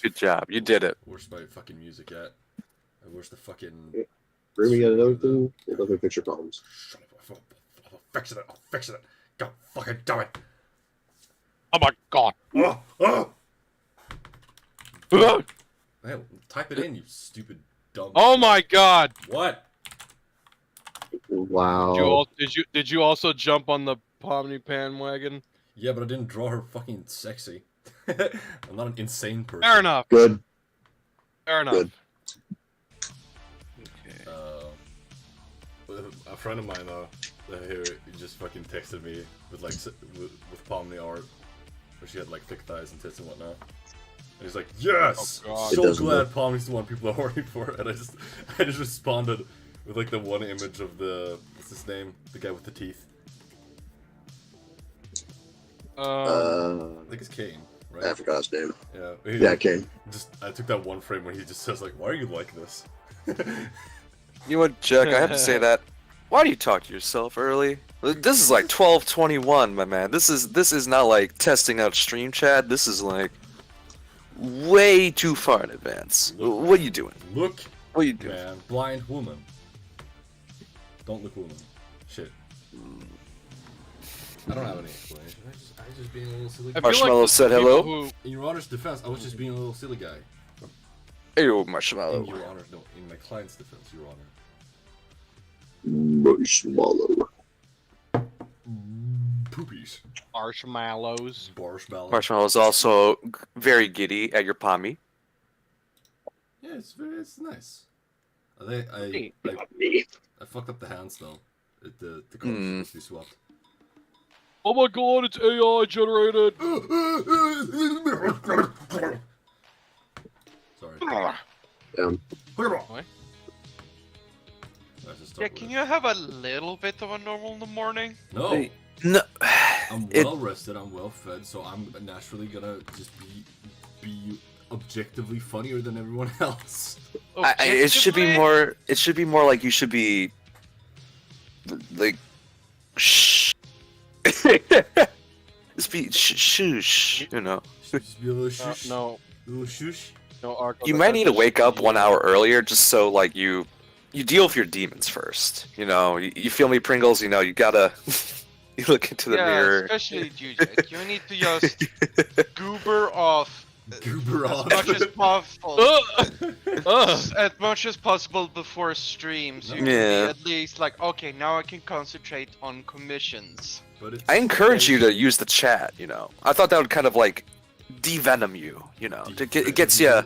Good job. You did it. Where's my fucking music at? Where's the fucking... We're gonna get another thing. Look at picture problems. Shut up. I'll fix it. I'll fix it. God fucking damn it. Oh my god. Hey, type it in, you stupid dumb. Oh my god. What? Wow. Did you also jump on the Pomni bandwagon? Yeah, but I didn't draw her fucking sexy. I'm not an insane person. Fair enough. Good. Fair enough. Good. Okay. A friend of mine, here, he just fucking texted me with like with Pomni art, where she had like thick thighs and tits and whatnot. And he's like, yes, Oh, so glad Pomni's the one people are horny for. And I just responded with like the one image of the what's his name, the guy with the teeth. I think it's Kane, right? I forgot his name. Yeah. Yeah, Kane. I took that one frame when he just says like, "Why are you like this?" You know what, Jack? I have to say that. Why do you talk to yourself early? This is like 12:21, my man. This is not like testing out stream chat. This is like way too far in advance. What are you doing? Look, what are you doing? Man, blind woman. Don't look woman. Shit. I don't have any explanation. I was just being a little silly guy. Marshmallow like said hello. In Your Honor's defense, I was just being a little silly guy. Hey, Marshmallow. In Your Honor, no, in my client's defense, Your Honor. Marshmallow. Poopies. Marshmallows. Marshmallow is also very giddy at your pommy. Yeah, it's nice. I fucked up the hands though. The colors supposed to be swapped. Oh my god, it's AI generated! Sorry. What? Yeah, can you have a little bit of a normal in the morning? No. Hey, no. I'm well rested, I'm well fed, so I'm naturally gonna just be objectively funnier than everyone else. It should be more. It should be more like you should be like shh. Just be shoosh, you know. Just be a little shush. No. A little shush. No, you might need to wake up 1 hour earlier just so like you deal with your demons first. You know, you feel me, Pringles? You know, you gotta you look into the mirror. Especially you, Jack. You need to just goober off. Goober off. As much as possible. As much as possible before streams. So you can be at least like, okay, now I can concentrate on commissions. I encourage you to use the chat, you know. I thought that would kind of like devenom you, you know. It gets you. Oh,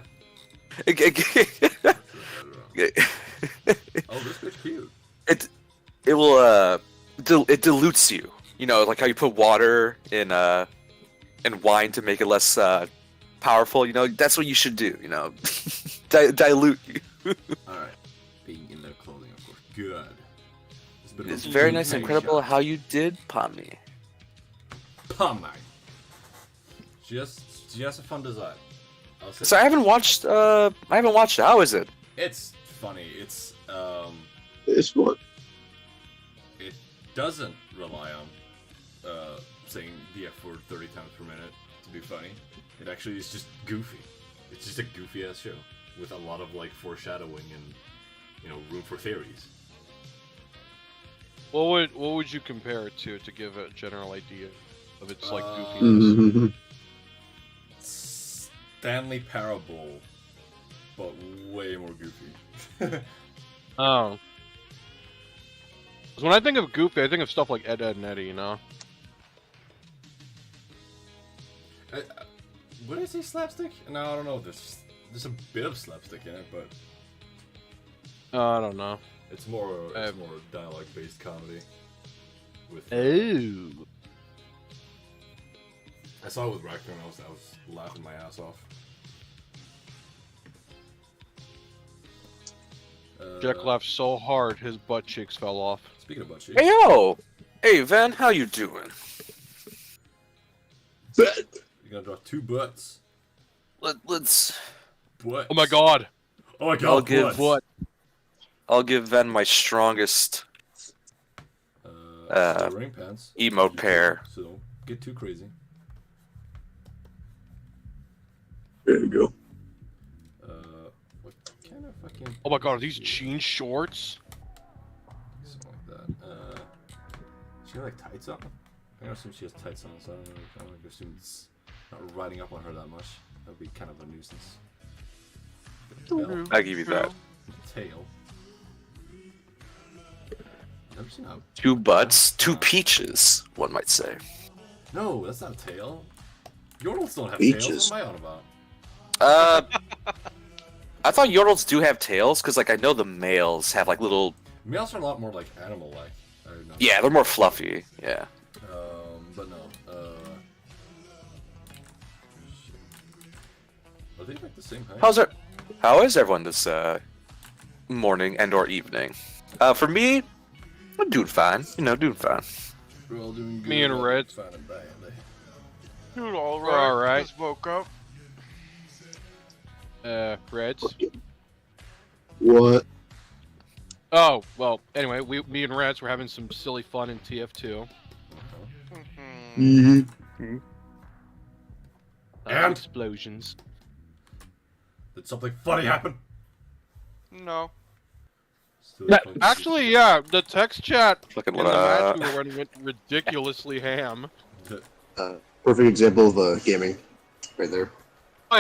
this bitch cute. It will it dilutes you, you know, like how you put water in wine to make it less powerful. You know, that's what you should do. You know, dilute you. All right, being in their clothing, of course. Good. It's very nice and incredible how you did Pomni. Pomni. She has a fun design. So I haven't watched it. How is it? It's funny. It's what? It doesn't rely on saying the F word 30 times per minute to be funny. It actually is just goofy. It's just a goofy ass show with a lot of like foreshadowing and, you know, room for theories. What would you compare it to give a general idea of its like goofiness? Stanley Parable, but way more goofy. Oh. When I think of goofy, I think of stuff like Ed, Edd, and Eddy, you know? Would I say slapstick? No, I don't know. There's a bit of slapstick in it, but I don't know. It's more dialogue-based comedy. With oh. I saw it with Raccoon. I was laughing my ass off. Jack laughed so hard his butt cheeks fell off. Speaking of butt cheeks. Hey yo, hey Van, how you doing? Ben. You're gonna draw two butts. Let's. Butts. Oh my god. Oh my god. I'll give Ven my strongest ring pants. emote pair. So don't get too crazy. There you go. What kind of fucking... Oh my god, are these jean shorts? Something like that. She got like tights on? I assume she has tights on, so I don't assume it's not riding up on her that much. That would be kind of a nuisance. Tail. I give you that. Tail. Never seen a... 2 butts, 2 peaches, one might say. No, that's not a tail. Yordles don't have Peaches. tails. What am I on about? I thought yordles do have tails, because, like, I know the males have, like, little... Males are a lot more like animal-like. I don't know. Yeah, they're more fluffy, yeah. But no. Are they like the same height? How is everyone this, morning and or evening? For me, I'm doing fine. You know, doing fine. We're all doing good. Me and Red. Fine and bad. Dude, alright. We're alright. Just woke up. Reds. What? Oh, well, anyway, me and Reds were having some silly fun in TF2. Mhm. Mm-hmm. And? Explosions. Did something funny happen? No. Still Yeah, funny. actually, yeah, the text chat Looking in the match we were running went ridiculously ham. Perfect example of gaming, right there. Oh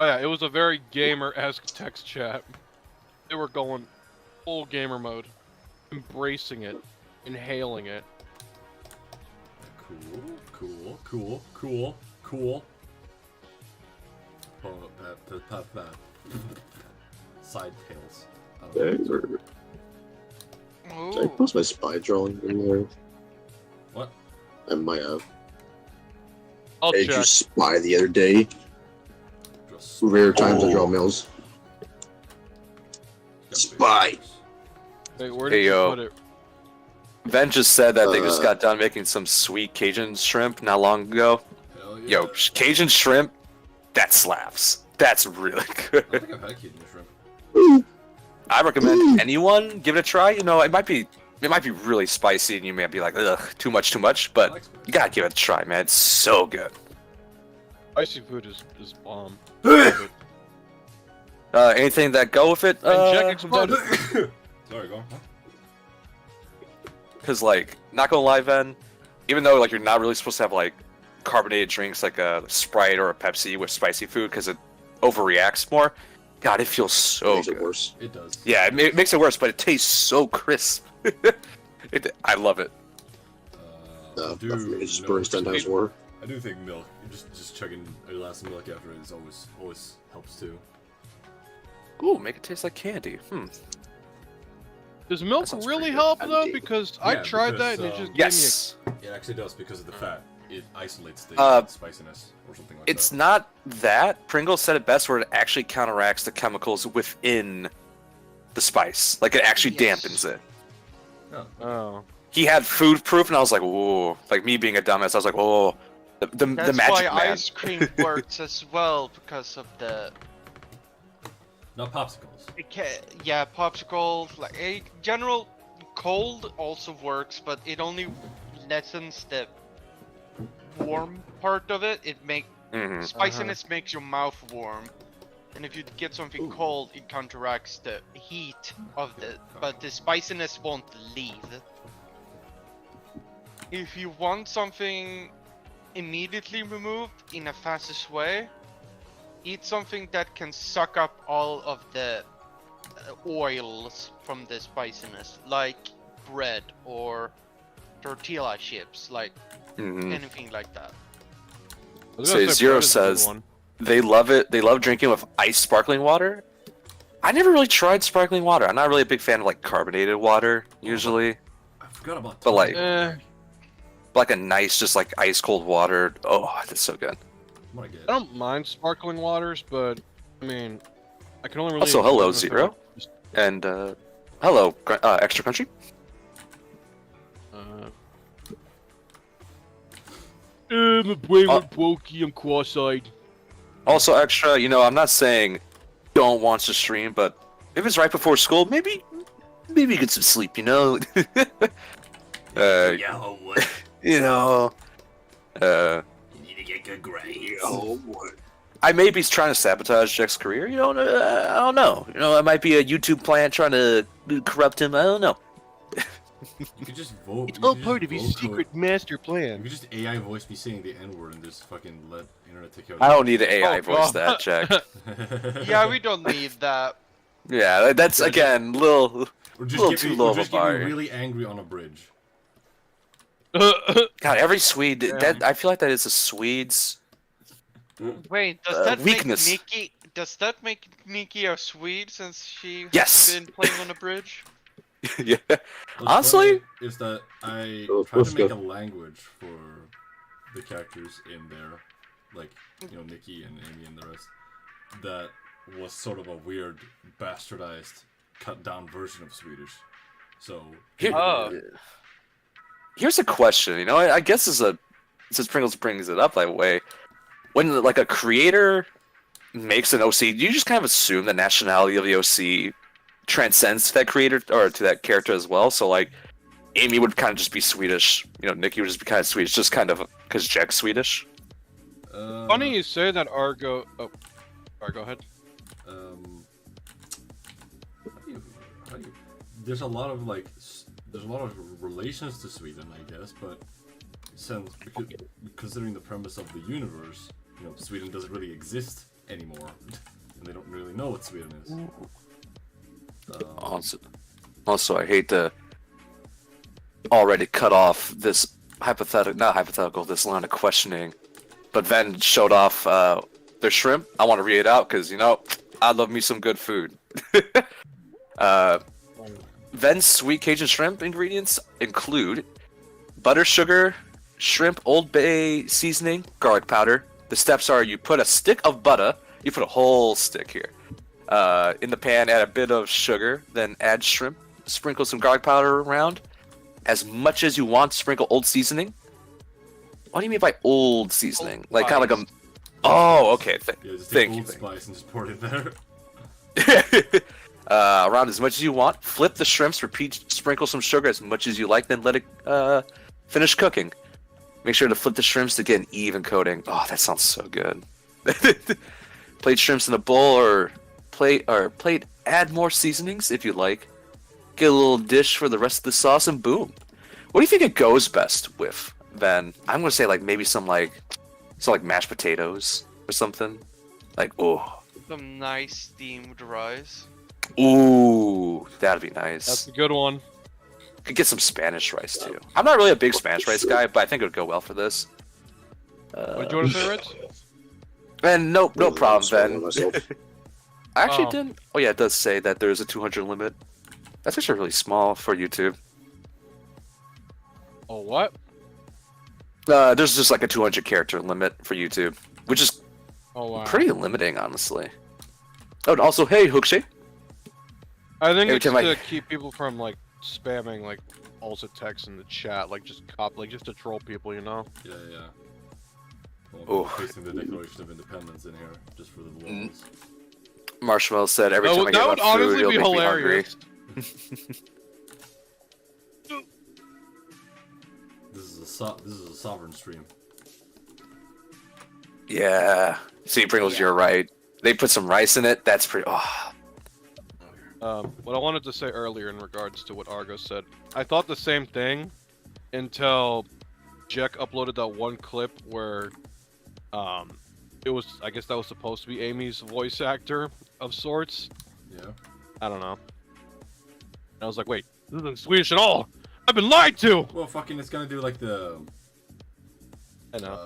yeah, it was a very gamer-esque text chat. They were going full gamer mode, embracing it, inhaling it. Cool. Oh, side tails. Thanks. Or did I Ooh. post my spy drawing in there? What? I might have. I'll I did you check. spy the other day? Just Rare times I Oh. draw males. Spy. Wait, where Hey, did you yo. put it? Ben just said that they just got done making some sweet Cajun shrimp not long ago. Hell yeah. Yo, Cajun shrimp, that slaps. That's really I good. don't think I've had Cajun shrimp. I recommend anyone give it a try. You know, it might be really spicy, and you may be like, ugh, too much. I But like spicy. you gotta give it a try, man. It's so good. Spicy food is bomb. Anything that go with it? And Jack exploded. Sorry, go on. Huh? Because like, not gonna lie, Ben. Even though like you're not really supposed to have like carbonated drinks like a Sprite or a Pepsi with spicy food because it overreacts more. God, it feels so Makes good. it worse. It does. Yeah, it makes it worse, but it tastes so crisp. I love it. No, do not for me. It just know- burns 10 times more. I do think milk, just chugging a glass of milk after it is always helps too. Ooh, make it taste like candy. Does milk That sounds really pretty help good. though? Because I Yeah, tried because, that and it just Yes. It actually does because of the fat. It isolates the spiciness or something like It's that. not that. Pringles said it best where it actually counteracts the chemicals within the spice. Like it actually Yes. dampens it. No. gave me. Oh. He had food proof, and I was like, "Whoa!" Like me being a dumbass, I was like, "Oh, the That's magic why man." ice cream works as well, because of the... Not popsicles. Yeah, popsicles, like a general cold also works, but it only lessens the warm part of it. Mhm. Spiciness makes your mouth warm, and if you get something cold, it counteracts the heat of the, but the spiciness won't leave. If you want something immediately removed in a fastest way, eat something that can suck up all of the oils from the spiciness, like bread or tortilla chips, like Mhm. anything like that. I was So gonna say Zero bread is a good says- one. They love it. They love drinking with iced sparkling water. I never really tried sparkling water. I'm not really a big fan of like carbonated water usually. I forgot about. But, like- Eh, Like a nice, just like ice cold water. Oh, that's so good. I'm gonna get. I don't mind sparkling waters, but I mean, I can only really. Also, enjoy hello, them if they're, Zero. like, just, And hello, extra country. my brain went pokey. I'm cross-eyed. Also, extra. You know, I'm not saying don't watch the stream, but if it's right before school, maybe you get some sleep. You know. Yellow wood. You know. You need to get good grades. Oh boy. I may be trying to sabotage Jack's career. I don't know. It might be a YouTube plant trying to corrupt him. I don't know. You could just vote. It's you all could part just of his vote secret master You plan. could just AI voice me saying the N-word and just fucking let internet take out. I don't need an AI Oh, voice God. that, Jack. Yeah, we don't need that. Yeah, that's again little Or little too low of a just get bar. me really angry on a bridge. God, every Swede. Damn. That I feel like that is a Swede's. Wait, does that weakness. make Nikki? Does that make Nikki a Swede since she Yes. has been playing on a bridge? Yeah. What's Honestly, funny is that I Oh, tried let's to make go. a language for the characters in there, like Nikki and Amy and the rest, that was sort of a weird, bastardized, cut down version of Swedish. So Here- Oh. here's a question. I guess since Pringles brings it up that way, when like a creator makes an OC, do you just kind of assume the nationality of the OC transcends to that creator or to that character as well? So like, Amy would kind of just be Swedish. Nikki would just be kind of Swedish, just kind of because Jack's Swedish. Funny you say that, Argo. Oh, sorry, go ahead. How do you, there's a lot of relations to Sweden, I guess, but considering the premise of the universe, Sweden doesn't really exist anymore, and they don't really know what Sweden is. Also, I hate to already cut off this this line of questioning, but Ven showed off their shrimp. I want to read it out because I love me some good food. Ven's sweet Cajun shrimp ingredients include butter, sugar, shrimp, Old Bay seasoning, garlic powder. The steps are: you put a stick of butter, you put a whole stick here, in the pan, add a bit of sugar, then add shrimp, sprinkle some garlic powder around, as much as you want, sprinkle old seasoning. What do you mean by old seasoning? Old Like kind of like Spice. Oh, okay. Yeah, just Thank take you. Old Spice and just pour it in there. Around as much as you want. Flip the shrimps, repeat, sprinkle some sugar as much as you like, then let it finish cooking. Make sure to flip the shrimps to get an even coating. Oh, that sounds so good. Plate shrimps in a bowl or plate. Add more seasonings if you like. Get a little dish for the rest of the sauce, and boom. What do you think it goes best with, Then I'm gonna say maybe some mashed potatoes or something. Some nice steamed rice. Ooh, that'd be nice. That's a good one. Could get some Spanish rice too. I'm not really a big Spanish rice guy, but I think it would go well for this. What did you want to say, Rich? And no problem, Swallowing Ben. myself. I actually Oh. didn't. Oh yeah, it does say that there's a 200 limit. That's actually really small for YouTube. Oh, what? There's just like a 200 character limit for YouTube, which is Oh, wow. pretty limiting, honestly. Oh, and also, hey, Hookshake. I think Every it's time I- to keep people from spamming also text in the chat, just to troll people, Yeah. Oh. Well, pasting the Declaration of Independence in here just for the lulz. Marshmallow said every That time I would, get that on would food, honestly it'll be make me hungry. hilarious. This is a sovereign stream. Yeah. See, Pringles, you're right. They put some rice in it. That's pretty. Oh. What I wanted to say earlier in regards to what Argo said, I thought the same thing until JEK uploaded that one clip where, I guess that was supposed to be Amy's voice actor of sorts. Yeah. I don't know. And I was like, wait, this isn't Swedish at all. I've been lied to. Well, fucking, it's gonna do like the. I know.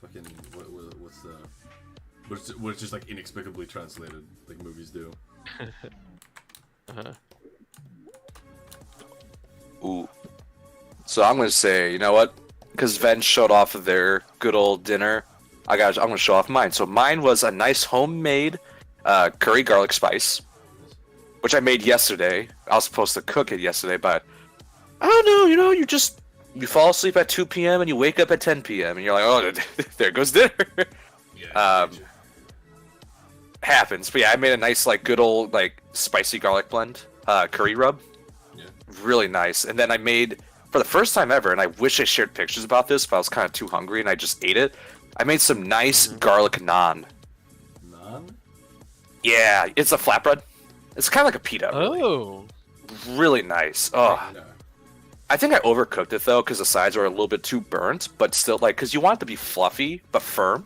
Fucking what's the? What's just inexplicably translated like movies do. Uh-huh. Ooh. So I'm gonna say, you know what? Because Ven showed off of their good old dinner, I'm gonna show off mine. So mine was a nice homemade curry garlic spice, which I made yesterday. I was supposed to cook it yesterday, but I don't know. You fall asleep at 2 p.m. and you wake up at 10 p.m. and you're like, oh, there goes dinner. Yeah. Happens, but yeah, I made a nice good old spicy garlic blend, curry rub. Yeah. Really nice. And then I made for the first time ever, and I wish I shared pictures about this, but I was kind of too hungry and I just ate it. I made some nice garlic naan. Naan? Yeah, it's a flatbread. It's kind of like a pita. Really. Oh. Really nice. Oh, Yeah. I think I overcooked it though because the sides were a little bit too burnt, but still like because you want it to be fluffy but firm.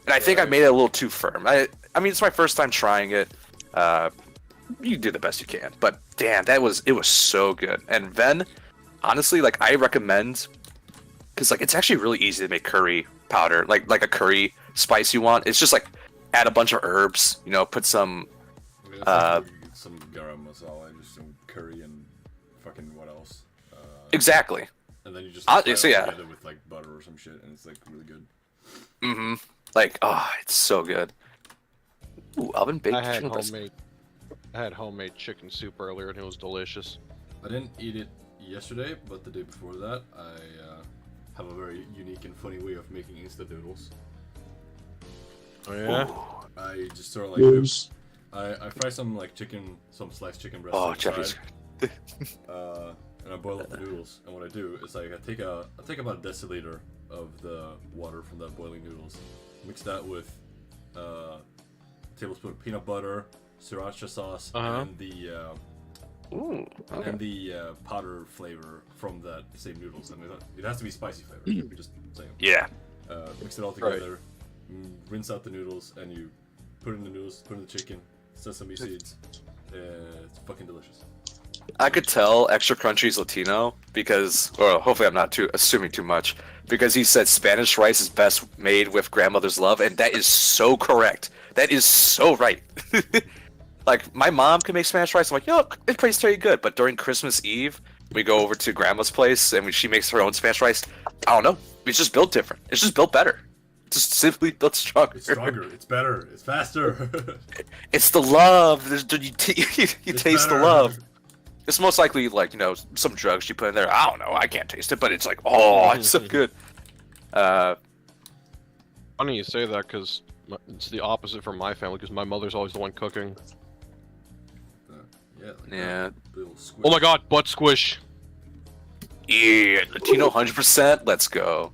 And I think I Right. made it a little too firm. I mean it's my first time trying it. You do the best you can, but damn, it was so good. And then honestly, like I recommend because like it's actually really easy to make curry powder, like a curry spice you want. It's just like add a bunch of herbs, you know, put some I mean, it's like some garam masala, just some curry and fucking what else? exactly. And then you just Ah, fry it so yeah. together with like butter or some shit, and it's like really good. Mm-hmm. Like oh, it's so good. Ooh, oven baked I had chicken breast. homemade chicken soup earlier, and it was delicious. I didn't eat it yesterday, but the day before that, I have a very unique and funny way of making instant noodles. Oh yeah. Ooh. I just sort of like News. I fry some like chicken, some sliced chicken breast. Oh, on the Jeffy's. side, and I boil up the noodles. And what I do is like I take about a deciliter of the water from the boiling noodles, mix that with tablespoon of peanut butter, sriracha sauce, and the Ooh. Okay. and the powder flavor from that same noodles. And it has to be spicy flavor. Just saying. Yeah. Mix it all together, rinse out the noodles, and you put it in the noodles, put in the chicken, sesame seeds. It's fucking delicious. I could tell Extra Crunchy's Latino because, or hopefully I'm not too assuming too much, because he said Spanish rice is best made with grandmother's love, and that is so correct. That is so right. Like my mom can make Spanish rice. I'm like, yo, it tastes very good. But during Christmas Eve, we go over to grandma's place and she makes her own Spanish rice. I don't know. It's just built different. It's just built better. It's just simply built stronger. It's stronger. It's better. It's faster. It's the love. You taste the better. love. It's most likely like, you know, some drugs you put in there. I don't know. I can't taste it, but it's like, oh, it's so good. Funny you say that because it's the opposite from my family because my mother's always the one cooking. Yeah. Like Yeah. that little squish. Oh my god, butt squish. Yeah, Latino 100%. Let's go.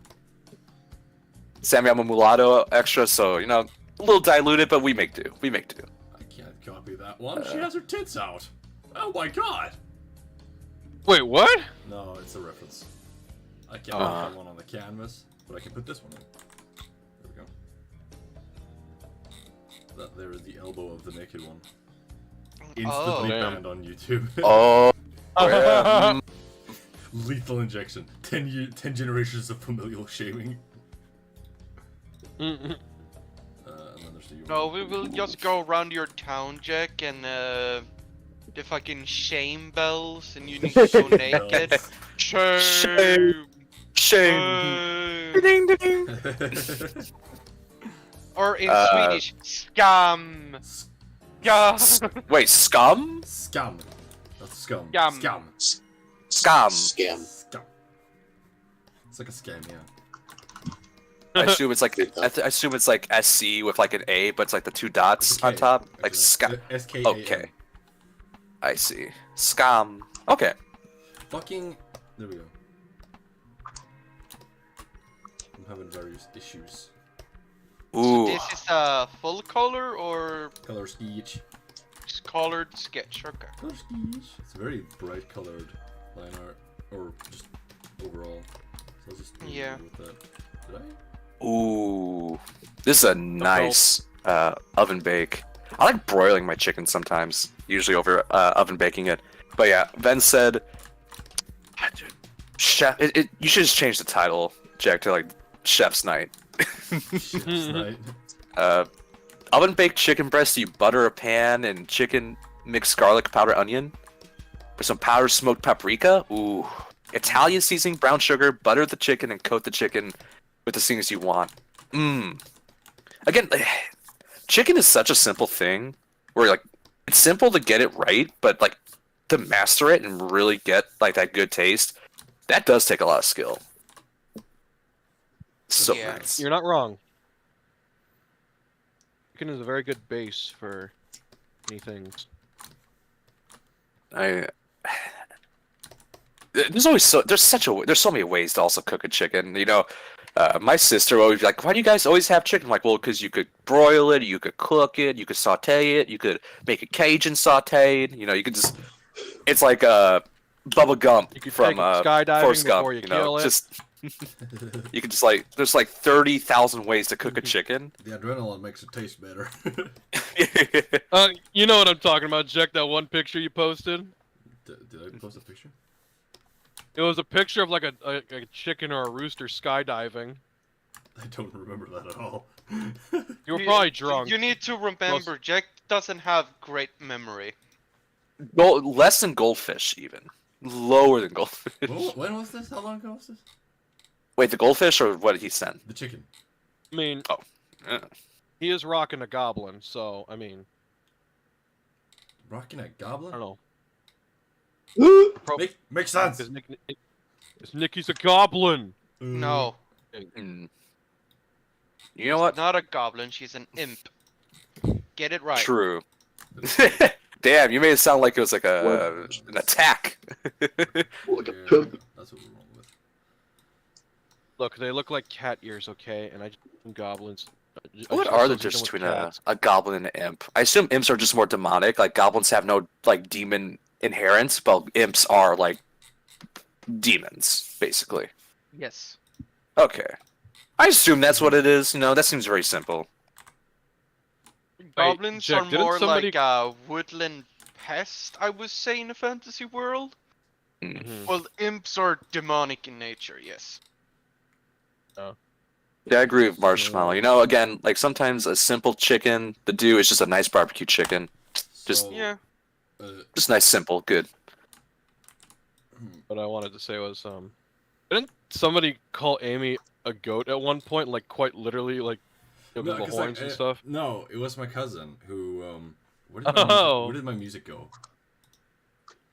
Sammy, I'm a mulatto extra, so, you know, a little diluted, but we make do. We make do. I can't copy that one. She has her tits out. Oh my god. Wait, what? No, it's a reference. I can't put that one on the canvas, but I can put this one in. There we go. That there is the elbow of the naked one. Instantly Damn. banned on YouTube. Oh, yeah. Lethal injection. 10 generations of familial shaming. And then there's the No, we will just go around your town, Jack, and the fucking shame bells, and you need to go naked. Shame. Shame. Shame. Ding, ding. Or in Swedish, skam. Skam. Wait, scum? Scum. That's scum. Scum. Scum. Scum. Scam. Scum. It's like a scam, yeah. I assume it's like I assume it's like SC with like an A, but it's like the two dots It's a on K, top, like actually. scum. S-K-A-M. Okay, I see. Scum. Okay. Fucking. There we go. I'm having various issues. Ooh. This is a full color or Color sketch. colored sketch? Okay. Color sketch. It's very bright colored line art, or just overall. So I'll just do Yeah. with that. Did I? Ooh. This is a nice oven bake. I like broiling my chicken sometimes, usually over oven baking it. But yeah, Ben said, chef. You should just change the title, Jack, to like Chef's Night. Chef's night. Oven baked chicken breast. You butter a pan and chicken, mix garlic powder, onion, with some powdered smoked paprika. Ooh, Italian seasoning, brown sugar. Butter the chicken and coat the chicken with the seasonings you want. Mmm. Again, chicken is such a simple thing. Where like it's simple to get it right, but like to master it and really get like that good taste, that does take a lot of skill. So Yeah. nice. You're not wrong. Chicken is a very good base for many things. there's so many ways to also cook a chicken. You know, my sister would always be like, "Why do you guys always have chicken?" I'm like, well, because you could broil it, you could cook it, you could saute it, you could make a Cajun sauteed. You know, you could just it's like Bubba Gump You could from take it skydiving Forrest Gump. before you You know, kill it. just you could just like there's like 30,000 ways to cook a chicken. The adrenaline makes it taste better. You know what I'm talking about, Jack? That one picture you posted. Did I post a picture? It was a picture of like a chicken or a rooster skydiving. I don't remember that at all. You were probably drunk. You need to remember, Jack doesn't have great memory. Less than goldfish, even lower than goldfish. When was this? How long ago was this? Wait, the goldfish or what he sent? The chicken. I mean, Yeah. he is rocking a goblin, so I mean, Rocking a goblin? I don't know. Makes sense. Because Nicky's a goblin. No, Mm. You know what? not a goblin. She's an imp. Get it right. True. Damn, you made it sound like it was like an attack. Like a Yeah, pimp. that's what we're wrong with. Look, they look like cat ears, okay? And I just goblins. What are the differences between a goblin and an imp? I assume imps are just more demonic. Like goblins have no like demon inherence, but imps are like demons, basically. Yes. Okay. I assume that's what it is. You know, that seems very simple. Goblins Jack, are didn't more somebody- like a woodland pest, I would say, in a fantasy world. Mhm. Well, imps are demonic in nature, yes. Yeah, I agree with Marshmallow. You know, again, like sometimes a simple chicken to do is just a nice barbecue chicken. Just- So, Yeah. Just nice, simple, good. What I wanted to say was, didn't somebody call Amy a goat at one point? Like, quite literally, like, you know, No, the 'cause, horns and stuff? No, it was my cousin who. Where Oh. did my music go?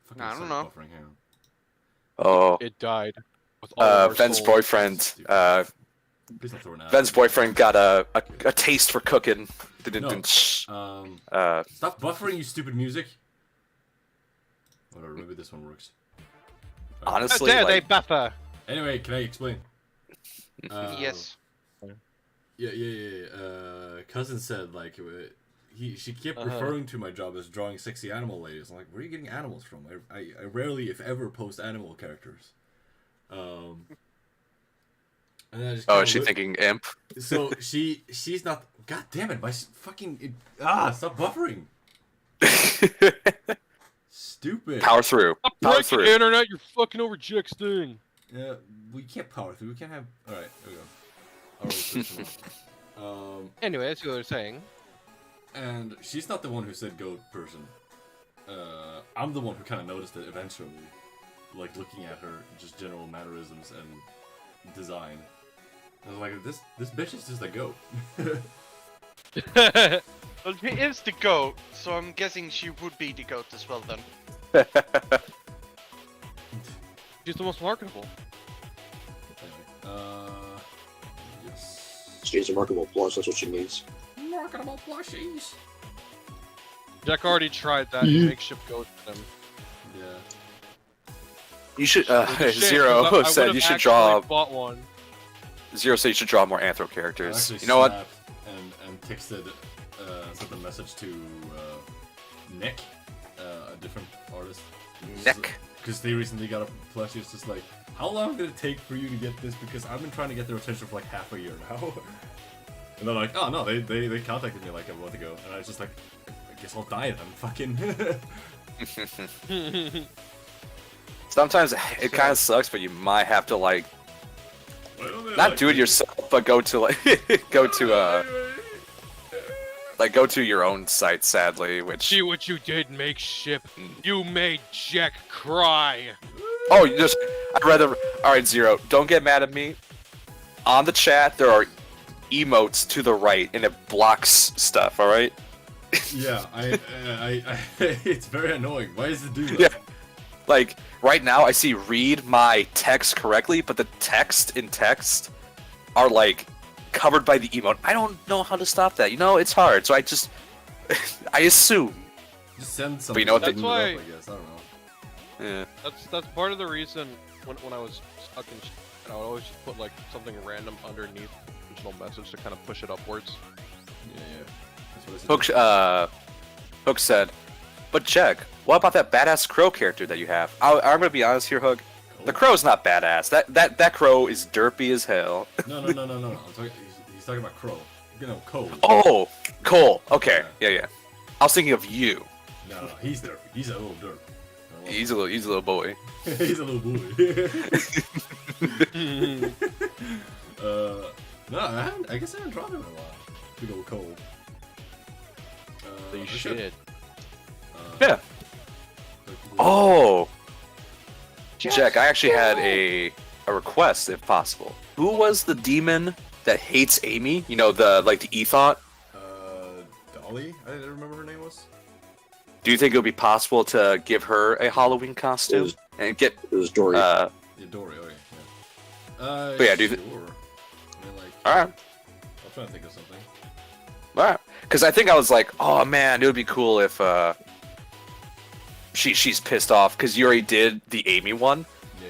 Fucking I don't started know. buffering, hang on. Oh, It died. With all of our Ben's souls. boyfriend. Please don't throw an ad. Ben's boyfriend got a taste for cooking. No. Didn't. Stop buffering, you stupid music. Whatever, maybe this one works. How Honestly, dare they like, buffer? Anyway, can I explain? Yes. Yeah. Cousin said like she kept Uh-huh. referring to my job as drawing sexy animal ladies. I'm like, where are you getting animals from? I rarely, if ever, post animal characters. And then I just oh, kinda is she look- thinking imp? So she's not. God damn it! Fucking stop buffering. Stupid. Power through. Stop Power breaking through. the internet, you're fucking over Jack's thing. Yeah, we can't power through. We can't have. All right, there we go. I'll roll switch them up. Anyway, that's what I was saying. And she's not the one who said goat person. I'm the one who kind of noticed it eventually, like looking at her just general mannerisms and design. I was like, this bitch is just a goat. Well, she is the goat, so I'm guessing she would be the goat as well then. She's the most marketable. Anyway, yes. She's a marketable plus, that's what she means. Marketable plushies. Jack already tried that makeshift goat for them. Yeah. You should. Which is a shame, Zero 'cause I said would've you should actually draw. bought one. Zero said you should draw more anthro I characters. actually You know what? snapped and texted, sent a message to Nick, a different artist. Nick. Because they recently got a plushie. It's just like, how long did it take for you to get this? Because I've been trying to get their attention for like half a year now. And they're like, oh no, they contacted me like a month ago, and I was just like, I guess I'll die then. Fucking. Sometimes it kind of sucks, but you might have to like Why don't they not like do it me? yourself, but go to like go to your own site. Sadly, which See what you did, makeshift. You made Jack cry. oh, you just I'd rather. All right, Zero, don't get mad at me. On the chat, there are emotes to the right, and it blocks stuff. All right. Yeah, I it's very annoying. Why does it do that? Yeah. Like right now, I see read my text correctly, but the text in text are like covered by the emote. I don't know how to stop that. You know, it's hard. So I just I assume. Just send something. But you know what to they- move it up, That's I guess. I don't know. Yeah. That's part of the reason when I was stuck in, I would always just put like something random underneath the original message to kind of push it upwards. Yeah, yeah. That's what I said. Hook said, but Jek, what about that badass crow character that you have? I'm gonna be honest here, Hook. The crow's not badass. That crow is derpy as hell. No. I'm talking. He's talking about Crow. You know, Cole. Oh, Cole. Okay, yeah. I was thinking of you. No, he's derpy. He's a little derpy. He's a little boy. He's a little boy. No, I guess I haven't drawn him in a while. Big old Cole. You I should. Yeah. Oh. Jack, I actually had a request, if possible. Who was the demon that hates Amy? You know, the Ethot? Dolly? I didn't remember her name was. Do you think it would be possible to give her a Halloween costume and get? It was Dory. Yeah, Dory. Okay. Yeah. But yeah, do you sure. I mean, like. All right. I'm trying to think of something. All right. Because I think I was like, oh man, it would be cool if she's pissed off because you already did the Amy one. Yeah.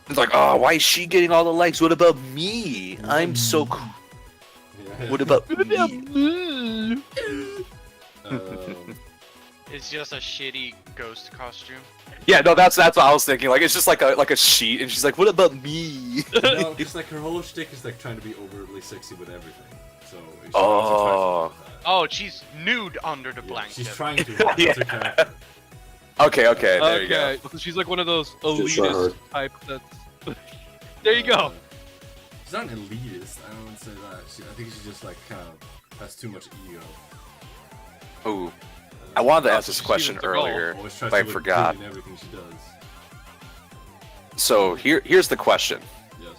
It's like, oh, why is she getting all the likes? What about me? I'm so cool. Yeah. What about me? It's just a shitty ghost costume. Yeah, no, that's what I was thinking. Like, it's just like a sheet, and she's like, what about me? No, just like her whole shtick is like trying to be overly sexy with everything. So. Oh. Oh, she's nude under the Yeah, blanket. she's trying to. That's her character. Okay, there you go. She's like one of those Just try hard. elitist type that's... There you go. She's not an elitist. I don't say that. I think she just like kind of has too much ego. Ooh. I wanted to ask so this she's question even the goal. earlier, Always tries but I to look forgot. good in everything she does. So here's the question. Yes.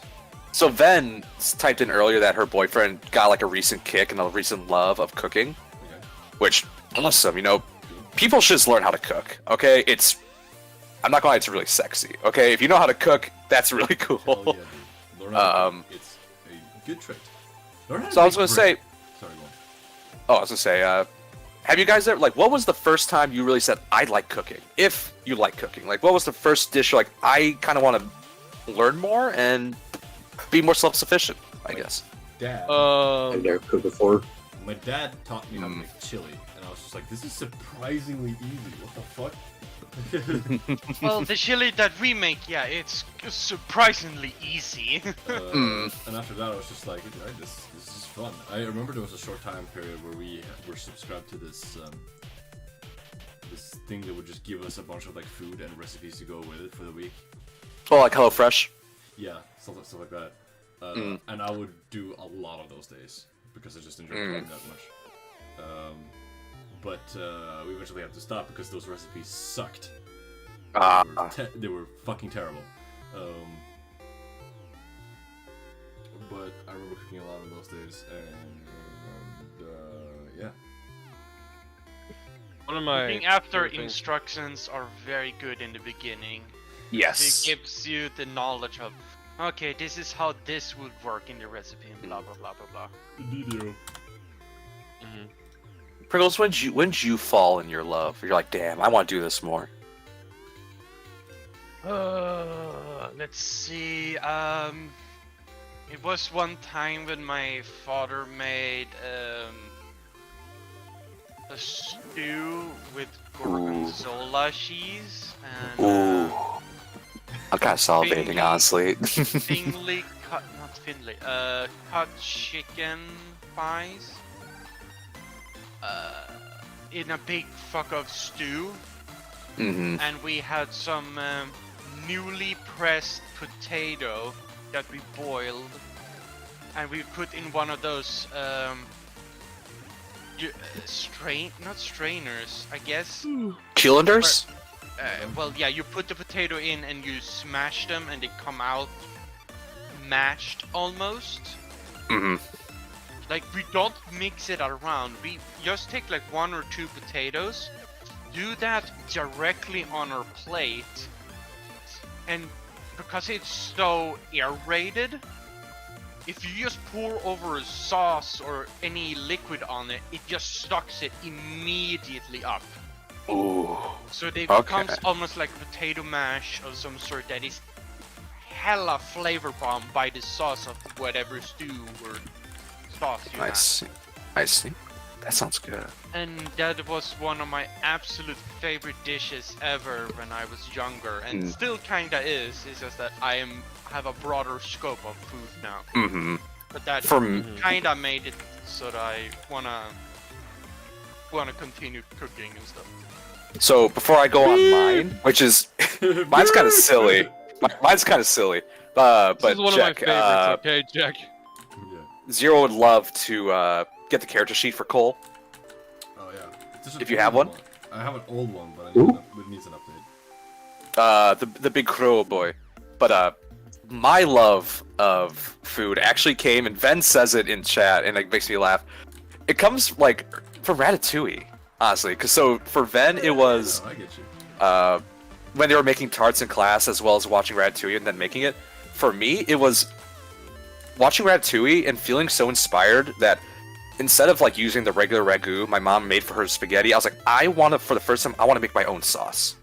So Ven typed in earlier that her boyfriend got like a recent kick and a recent love of cooking, Okay. which awesome. You know, people should just learn how to cook. Okay, I'm not gonna lie, it's really sexy. Okay, if you know how to cook, that's really cool. Hell yeah, dude. Learn how to cook. It's a good trait. Learn how to So I was make gonna bread. say, Sorry, go on. I was gonna say, have you guys ever what was the first time you really said I like cooking? If you like cooking, like what was the first dish you're like I kind of want to learn more and be more self-sufficient? I guess. Dad. I've never cooked before. My dad taught me how to make chili, and I was just like, this is surprisingly easy. What the fuck? Well, the chili that we make, yeah, it's surprisingly easy. And after that, I was just like, right, this is fun. I remember there was a short time period where we were subscribed to this this thing that would just give us a bunch of like food and recipes to go with it for the week. Oh, like HelloFresh. Yeah, stuff like that. And I would do a lot of those days because I just enjoyed playing that much. But we eventually had to stop because those recipes sucked. They were fucking terrible. But I remember cooking a lot in those days, and yeah. One of my Cooking after favorite things- instructions are very good in the beginning. Yes. It gives you the knowledge of, okay, this is how this would work in the recipe, and blah blah blah blah blah. Video. Priggles, when'd you fall in your love? You're like, damn, I want to do this more. Let's see. It was one time when my father made a stew with gorgonzola cheese and Ooh. I'm kind of salivating, honestly. thinly cut, not thinly, cut chicken thighs in a big fuck of stew. Mm-hmm. And we had some newly pressed potato that we boiled, and we put in one of those not strainers, I guess. Culanders? Well, yeah, you put the potato in and you smash them, and they come out mashed almost. Mm-hmm. Like, we don't mix it around. We just take like 1 or 2 potatoes, do that directly on our plate, and because it's so aerated, if you just pour over a sauce or any liquid on it, it just sucks it immediately up. Ooh. So they Okay. becomes almost like potato mash of some sort that is hella flavor bomb by the sauce of whatever stew or sauce you I have. see. I see. That sounds good. And that was one of my absolute favorite dishes ever when I was younger, and still kinda is. It's just that have a broader scope of food now. Mm-hmm. But that From kinda made it so that I wanna continue cooking and stuff. so before I go on mine, which is mine's kind of silly. Mine's kind of silly. But This is one Jack, of my favorites. Okay, Jack. Yeah. Zero would love to get the character sheet for Cole. Oh yeah. It's If an you have old one? I have an old one, but it needs an update. The big crow boy. But my love of food actually came, and Ven says it in chat, and it makes me laugh. It comes like from Ratatouille, honestly. Cause so for Ven it was Oh, I get you. when they were making tarts in class, as well as watching Ratatouille and then making it. For me, it was watching Ratatouille and feeling so inspired that instead of like using the regular ragu my mom made for her spaghetti, I was like, for the first time, I want to make my own sauce.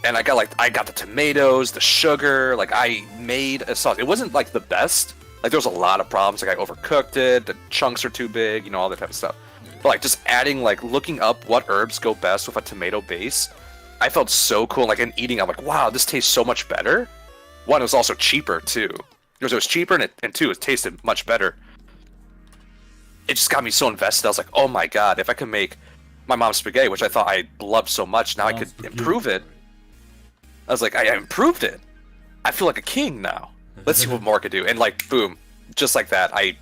And I got the tomatoes, the sugar, like I made a sauce. It wasn't like the best. Like there was a lot of problems. Like I overcooked it, the chunks are too big, all that type of stuff. But like just adding, like looking up what herbs go best with a tomato base, I felt so cool. Like in eating, I'm like, wow, this tastes so much better. One, it was also cheaper too. Because it was cheaper, and two, it tasted much better. It just got me so invested. I was like, oh my god, if I could make my mom's spaghetti, which I thought I loved so much, now I could improve it. I was like, I improved it. I feel like a king now. Let's see what more I could do. And like, boom, just like that, I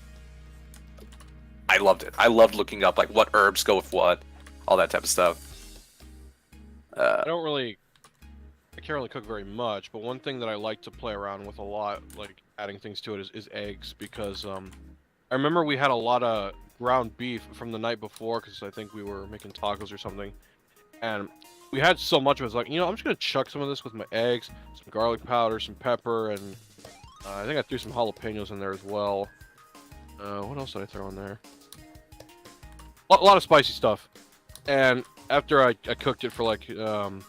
loved it. I loved looking up like what herbs go with what, all that type of stuff. I can't really cook very much, but one thing that I like to play around with a lot, like adding things to it, is eggs, because I remember we had a lot of ground beef from the night before, because I think we were making tacos or something, and we had so much of it. I was like, I'm just gonna chuck some of this with my eggs, some garlic powder, some pepper, and I think I threw some jalapenos in there as well. What else did I throw in there? A lot of spicy stuff. And after I cooked it for like, because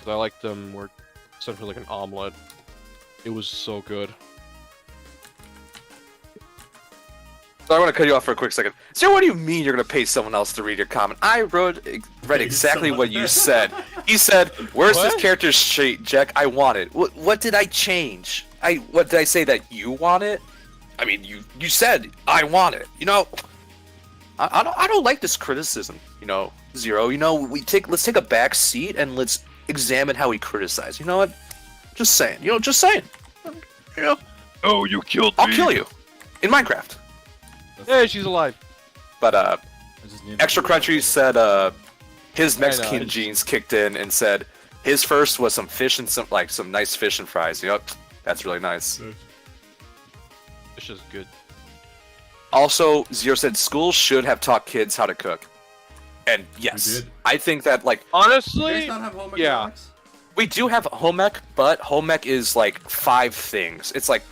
I like them more essentially like an omelet, it was so good. So I want to cut you off for a quick second. So what do you mean you're going to pay someone else to read your comment? I read exactly what you said. You said, where's this What? character sheet, Jack? I want it. What did I change? What did I say that you want it? I mean, you said, I want it. I don't like this criticism, Zero. Let's take a back seat and let's examine how we criticize. You know what? Just saying. Just saying. Oh, you killed I'll kill you. In Minecraft. Hey, she's alive. But, I just need Extra Crunchy said his know, Mexican genes kicked in and said his first was some fish and some nice fish and fries. That's really nice. Fish is good. Also, Zero said schools should have taught kids how to cook. And yes, We did. I think that Do you Honestly, guys not have home yeah. economics? we do have home ec, but home ec is like 5 things. It's like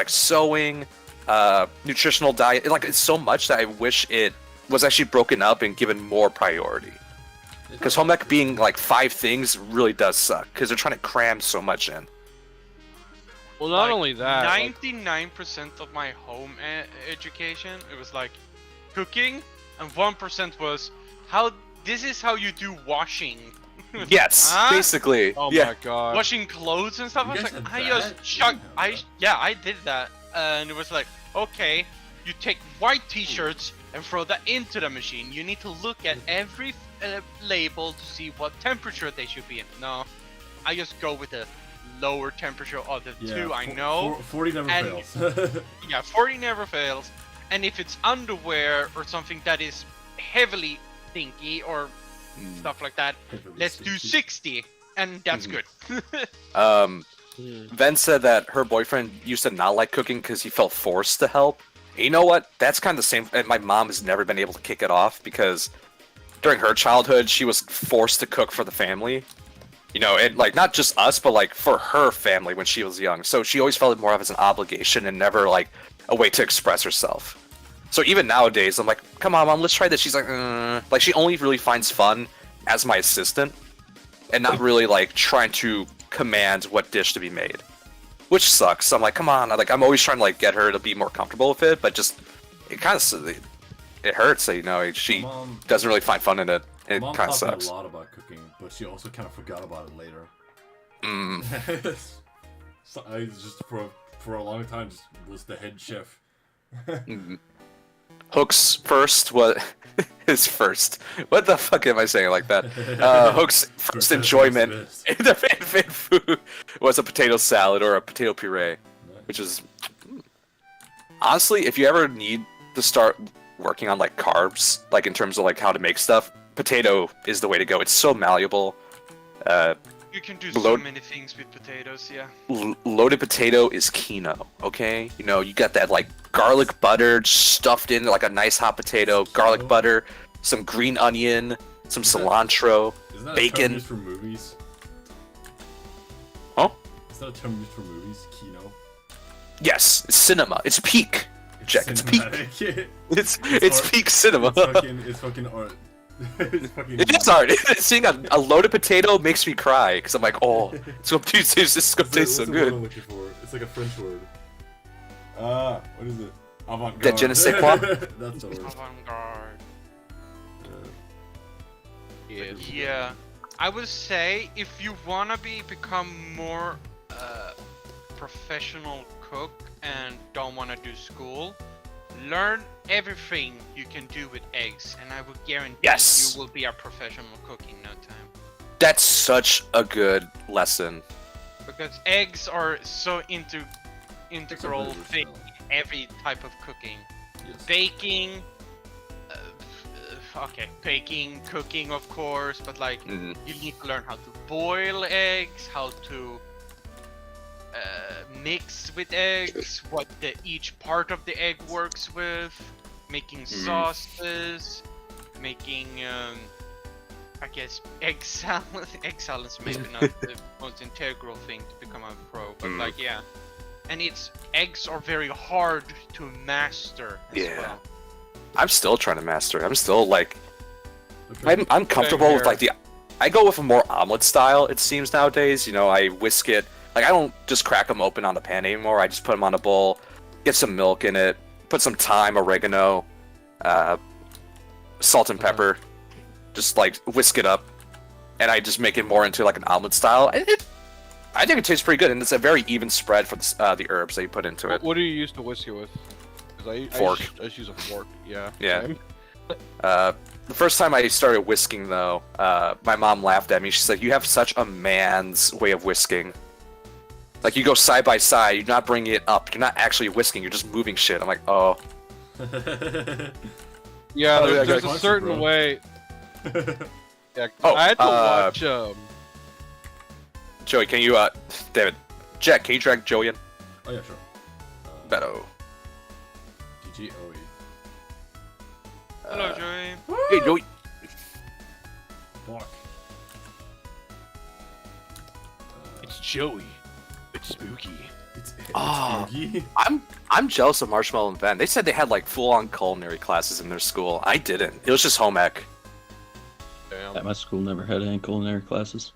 sewing, nutritional diet. It's so much that I wish it was actually broken up and given more priority. Because home ec being like 5 things really does suck, because they're trying to cram so much in. Well, not only that. 99% of my home education, it was like cooking, and 1% was this is how you do washing. Yes, Huh? basically. Oh yeah. my god. Washing clothes and stuff. You I was guys like, had I just that? chuck. Damn. I did that, and it was like, okay, you take white T-shirts and throw that into the machine. You need to look at every label to see what temperature they should be in. No, I just go with the lower temperature of the two I know. 40 never And- fails. Yeah, 40 never fails. And if it's underwear or something that is heavily stinky or stuff like that, let's do 60, and that's good. Ven said that her boyfriend used to not like cooking because he felt forced to help. And you know what? That's kind of the same. And my mom has never been able to kick it off because during her childhood, she was forced to cook for the family. And not just us, but for her family when she was young. So she always felt it more of as an obligation and never a way to express herself. So even nowadays, I'm like, come on, mom, let's try this. She's like, like she only really finds fun as my assistant, and not really like trying to command what dish to be made, which sucks. I'm like, come on, I'm always trying to like get her to be more comfortable with it, but just it kind of it hurts that she Mom, doesn't really find fun in it. It Mom kind of taught me sucks. a lot about cooking, but she also kind of forgot about it later. So I just for a long time just was the head chef. Hook's first what his first. What the fuck am I saying like that? Hook's first enjoyment in the fan food was a potato salad or a potato puree, which is honestly, if you ever need to start working on like carbs, like in terms of like how to make stuff, potato is the way to go. It's so malleable. You can do so many things with potatoes, yeah. Loaded potato is kino, okay? You know, you got that like garlic butter stuffed in like a nice hot potato, garlic butter, some green onion, some cilantro, isn't that bacon. A term used for movies? Huh? Is that a term used for movies? Kino? Yes, it's cinema. It's peak. Jack, it's peak. Cinematic. It's art. peak cinema. It's fucking art. It's fucking It is art. Seeing a loaded potato makes me cry because I'm like, oh, it's gonna taste so What's good. the word I'm looking for? It's like a French word. What is it? Avant-garde. Je ne sais quoi? That's the word. Avant-garde. Yeah. Yeah. I would say if you wanna become more professional cook and don't wanna do school, learn everything you can do with eggs, and I will guarantee Yes. you will be a professional cook in no time. That's such a good lesson. Because eggs are so integral It's a thing versatile. in every type of cooking. Yes. Baking, okay, baking, cooking, of course, but like Mhm. you need to learn how to boil eggs, how to mix with eggs, what each part of the egg works with, making sauces, making I guess egg salad. Egg salad's maybe not the most integral thing to become a pro, but like yeah, and eggs are very hard to master as Yeah. well. I'm still trying to master it. I'm still like, Okay. I'm comfortable with here. like I go with a more omelet style. It seems nowadays. You know, I whisk it. Like I don't just crack them open on the pan anymore. I just put them on a bowl, get some milk in it, put some thyme, oregano, salt and pepper, just like whisk it up, and I just make it more into like an omelet style. I think it tastes pretty good, and it's a very even spread for the herbs that you put into it. What do you use to whisk it with? 'Cause Fork. I just use a fork. Yeah. Yeah. same. The first time I started whisking, though, my mom laughed at me. She said, "You have such a man's way of whisking. Like, you go side by side, you're not bringing it up. You're not actually whisking, you're just moving shit." I'm like, oh. Yeah, Oh, yeah, there's I a got certain you, bro. way. Yeah, Oh, I had to watch. Joey, can you, David, Jack, can you drag Joey in? Oh yeah, sure. Beto. GGOE. Hello, Joey. Hey, Joey. Fuck. It's Joey. It's spooky. It's Ah. spooky. I'm jealous of Marshmallow and Ben. They said they had, like, full-on culinary classes in their school. I didn't. It was just home ec. Damn. At my school never had any culinary classes.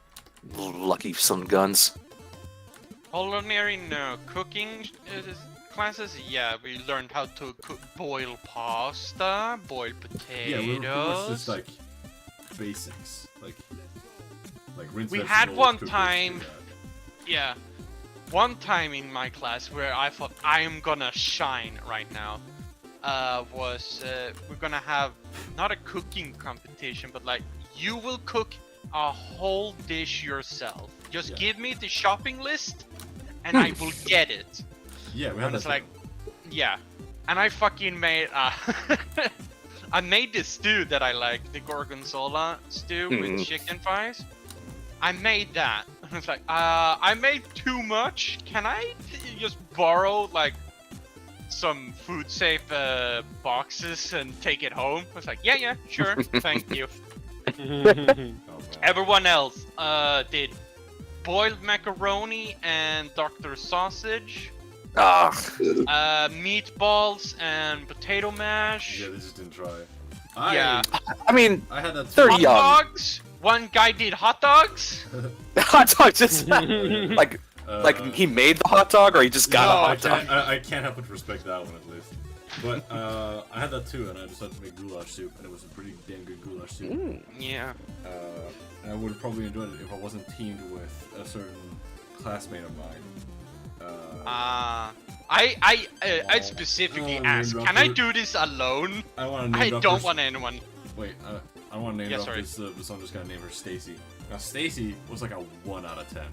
Lucky son of guns. Culinary, no. Cooking classes, yeah. We learned how to boil pasta, boil Yeah, we were pretty much potatoes. just like basics, like rinse. We had vegetables, one cook this, time- do that. Yeah. One time in my class where I thought I am gonna shine right now was we're gonna have not a cooking competition, but like you will cook a whole dish yourself. Just Yeah. give me the shopping list and I will get it. Yeah, we had And it's that like, too. yeah. And I fucking made I made this stew that I like, the gorgonzola stew Mhm. with chicken thighs. I made that. It's like, I made too much. Can I just borrow like some food safe boxes and take it home? I was like, yeah, sure, thank you. Oh, man. Everyone else did boiled macaroni and Dr. Sausage, Ah, Meatballs and potato mash. Yeah, they just didn't try. Yeah. I mean, I had that too. They're Hot young. dogs. One guy did hot dogs. hot dog just like he made the hot dog, or he just got a I hot dog. can't, I can't help but respect that one at least. But I had that too, and I decided to make goulash soup, and it was a pretty damn good goulash soup. Yeah. And I would have probably enjoyed it if I wasn't teamed with a certain classmate of mine. I specifically asked, can I do this alone? I want to I name drop don't this- want anyone. Wait, I want to name Yeah, drop sorry. this. So I'm just gonna name her Stacy. Now Stacy was like a 1 out of 10,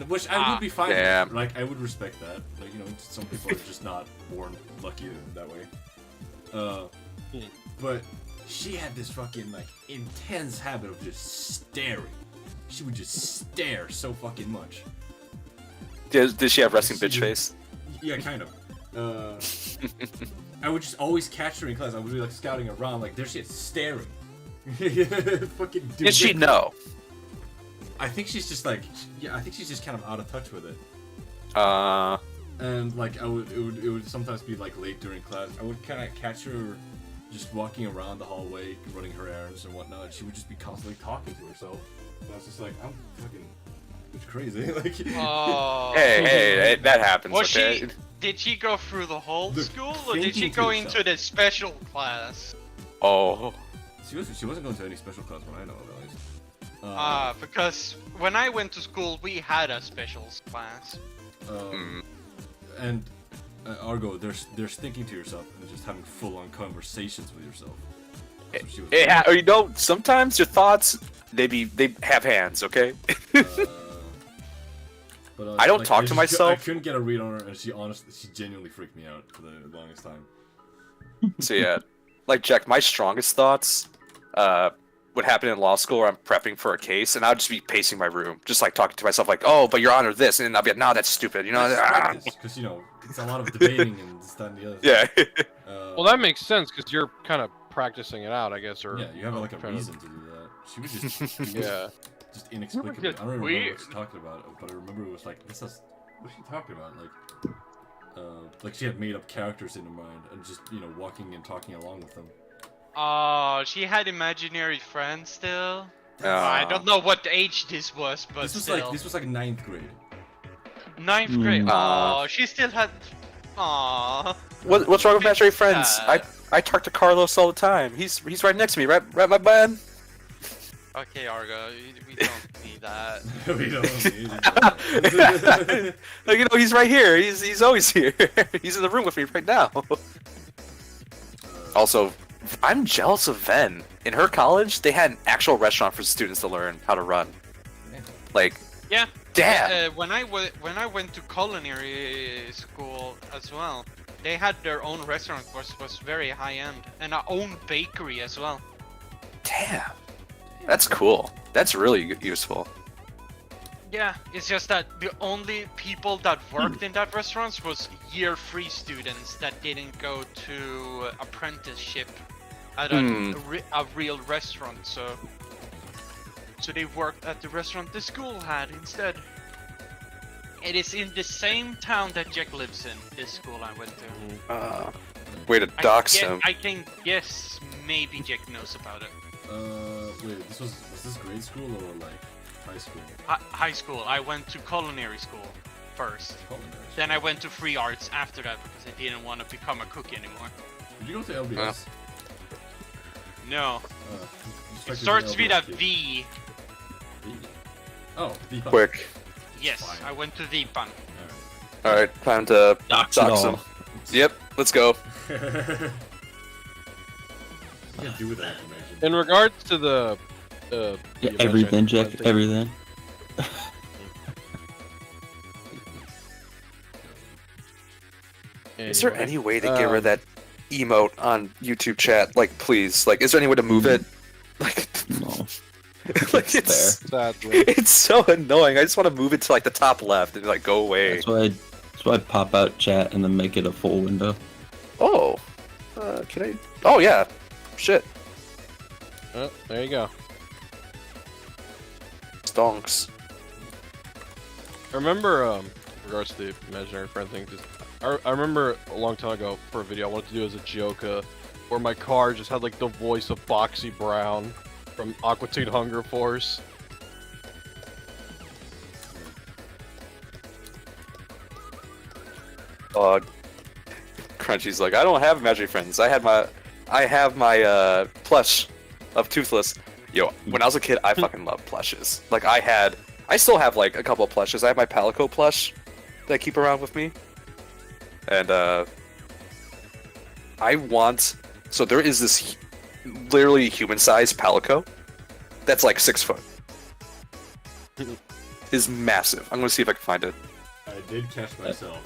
which I would be fine Damn. with. Like I would respect that. Like you know, some people are just not born lucky that way. But she had this fucking like intense habit of just staring. She would just stare so fucking much. Did she have resting bitch face? Yeah, kind of. I would just always catch her in class. I would be like scouting around, like there she is staring. Fucking. Did she know? I think she's just like, yeah. I think she's just kind of out of touch with it. And like it would sometimes be like late during class. I would kind of catch her just walking around the hallway, running her errands and whatnot. And she would just be constantly talking to herself. And I was just like, I'm fucking, it's crazy. Like, Oh. Hey, that happens. Was Okay. did she go through the whole The school, or did she thinking go to into herself. the special class? Oh. she wasn't going to any special class when I know of, at least. Because when I went to school, we had a specials class. And Argo, there's thinking to yourself and just having full-on conversations with yourself. That's what she was doing. Or you know, sometimes your thoughts they have hands. Okay. But, I don't talk to myself. I couldn't get a read on her, and she genuinely freaked me out for the longest time. So yeah, like Jack, my strongest thoughts would happen in law school where I'm prepping for a case, and I'll just be pacing my room, just like talking to myself, like, "Oh, but Your Honor, this," and I'll be like, "No, that's stupid," you know. Because you know it's a lot of debating and this, that, and the other. Yeah. Well, that makes sense because you're kind of practicing it out, I guess, or Yeah, you have like a trying to- reason to do that. She was just Yeah. just inexplicably. I don't remember what she talked about, but I remember it was like this is what she talked about, like she had made up characters in her mind and just walking and talking along with them. Oh, she had imaginary friends still. I don't know what age this was, but This was still. like 9th grade. Ninth grade. Aw. Oh, she still had. Aw. What's wrong with imaginary friends? Sad. I talk to Carlos all the time. He's right next to me, right, my bud? Okay, Argo, we don't need that. We don't need it. Like, you know, he's right here. He's always here. He's in the room with me right now. Also, I'm jealous of Ven. In her college, they had an actual restaurant for students to learn how to run. Like, Yeah. damn. When I went to culinary school as well, they had their own restaurant, was very high end, and our own bakery as well. Damn. That's cool. That's really useful. Yeah, it's just that the only people that worked in that restaurant was year 3 students that didn't go to apprenticeship at a real restaurant, so they worked at the restaurant the school had instead. It is in the same town that Jack lives in, this school I went to. Way to dox him. I think, yes, maybe Jack knows about it. Wait, was this grade school or like high school? High school. I went to culinary school first. Culinary school. Then I went to free arts after that because I didn't want to become a cook anymore. Did you go to LBS? No. You It suspected starts the with a LBS kid. V. Oh, the Quick. Yes, Fine. I went to Vipan. Alright, time to Dox dox it him. all. Yep, let's go. You can't do with that information. In regards to the Yeah, you everything, mentioned Jack, one thing- everything. Is there Anyway, any way to get rid of that emote on YouTube chat? Like, please. Like, is there any way to move it? Like, No. like It's sadly, it's so annoying. I just want to move it to like the top left and like go away. That's why I pop out chat and then make it a full window. Oh, can I? Oh yeah, shit, oh, there you go. stonks. I remember regards to the imaginary friend thing, just I remember a long time ago for a video I wanted to do as a joke, where my car just had like the voice of Boxy Brown from Aqua Teen Hunger Force. Crunchy's like, I don't have imaginary friends. I have my plush of Toothless. Yo, when I was a kid, I fucking loved plushes. Like I still have like a couple of plushes. I have my Palico plush that I keep around with me. And so there is this literally human-sized Palico that's like 6 foot. Is massive. I'm gonna see if I can find it. I did catch myself,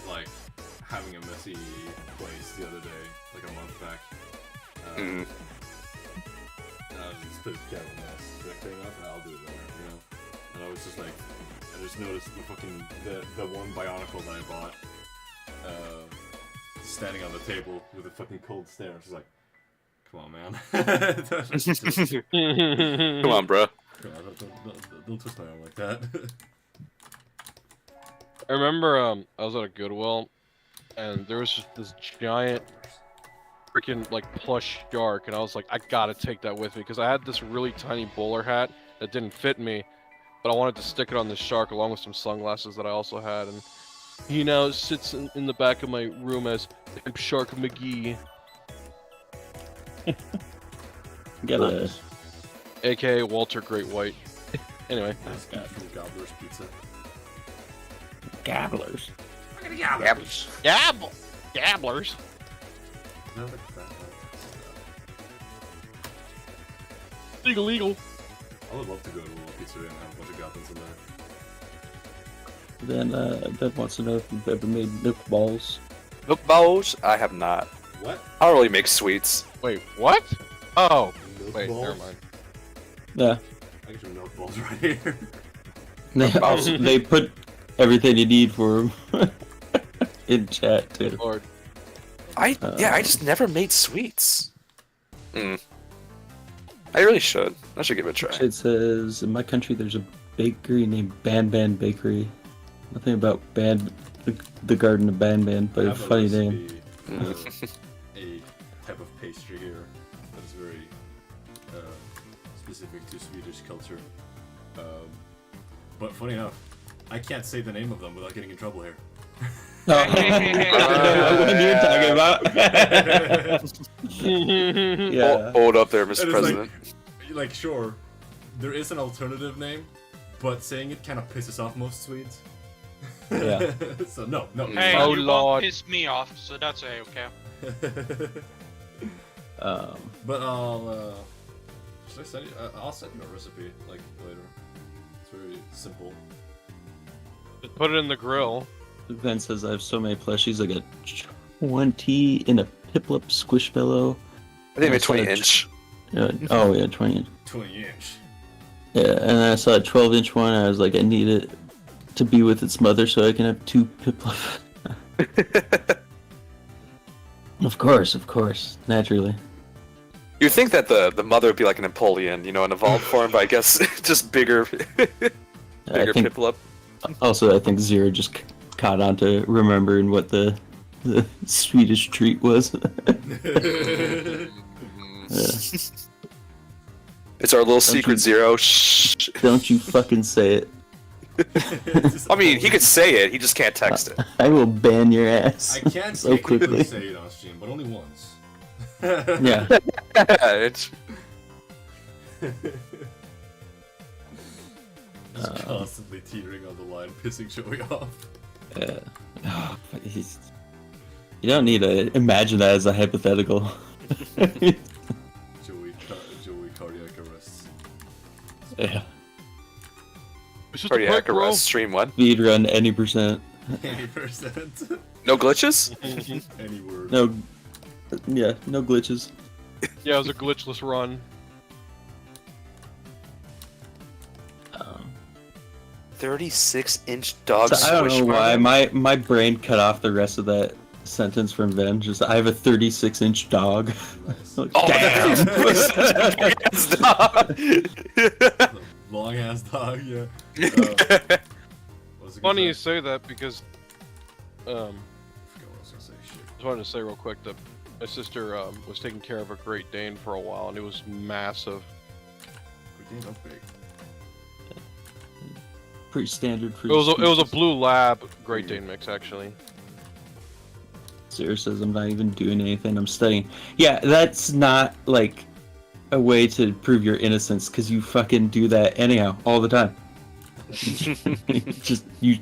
like, having a messy place the other day, like a month back. And I was just kind of a mess. Should I clean up? I'll do it later, you know? And I was just like, I just noticed the one Bionicle that I bought, standing on the table with a fucking cold stare. I was just like, come on, man. Come on, bro. Don't twist my arm like that. I remember I was at a Goodwill, and there was just this giant freaking like plush shark, and I was like, I gotta take that with me because I had this really tiny bowler hat that didn't fit me, but I wanted to stick it on this shark along with some sunglasses that I also had, and he now sits in the back of my room as Shark McGee, Gotta. aka Walter Great White. Anyway, Nice guy from Gobbler's Pizza. Gabblers. Gabblers. No, the crap. Legal. I would love to go to a little pizzeria and have a bunch of goblins in there. Then Ben wants to know if you've ever made milk balls. Milk balls? I have not. What? I don't really make sweets. Wait, what? Oh, Milk wait, balls? never mind. Yeah. I get your milk balls right here. They put everything you need for them in chat too. Lord. I just never made sweets. I really should. I should give it a try. It says in my country there's a bakery named Ban Ban Bakery. Nothing about the Garden of Ban Ban, but I a have funny recipe, name. A type of pastry here that is very specific to Swedish culture. But funny enough, I can't say the name of them without getting in trouble here. What you're talking about? Yeah. Hold up there, Mr. And it's President. Like, sure, there is an alternative name, but saying it kind of pisses off most Swedes. Yeah. So no. Hey, Oh, you Lord. won't piss me off, so that's okay. But I'll should I send you? I'll send you a recipe like later. It's very simple. Just put it in the grill. Ben says I have so many plushies. I got 20 in a Piplup Squishmallow. I think I made saw 20 a inch. Oh yeah, 20 inch. 20-inch. Yeah, and then I saw a 12-inch one. And I was like, I need it to be with its mother so I can have 2 Piplup. Of course, naturally. You'd think that the mother would be like an Napoleon, you know, an evolved form, but I guess just bigger, I think Piplup. also I think Zero just caught on to remembering what the Swedish treat was. It's our little secret, you- Zero. Shh. Don't you fucking say it. I mean, he could say it, he just can't text it. I will ban your ass I can so technically quickly. say it on stream, but only once. Yeah. It's- Just constantly teetering on the line, pissing Joey off. Oh, but you don't need to imagine that as a hypothetical. Joey cardiac arrests. Yeah. It's just a Cardiac prank, bro. arrest, stream one. Speed run any percent. 80%. No glitches? Any word. No. Yeah, no glitches. Yeah, it was a glitchless run. 36-inch dog So I don't know why squishmallow? my brain cut off the rest of that sentence from Ben. Just I have a 36-inch dog. Nice. Like, Oh, damn. that's dog. Long ass dog, yeah. Was was I Funny gonna you say? say that because, I forgot what I was gonna say. Shit. just wanted to say real quick that my sister was taking care of a Great Dane for a while, and it was massive. We gained up big. Pretty standard for. It was a species. blue lab Great Dane mix actually. Sarah says I'm not even doing anything. I'm studying. Yeah, that's not like a way to prove your innocence because you fucking do that anyhow all the time. Just you.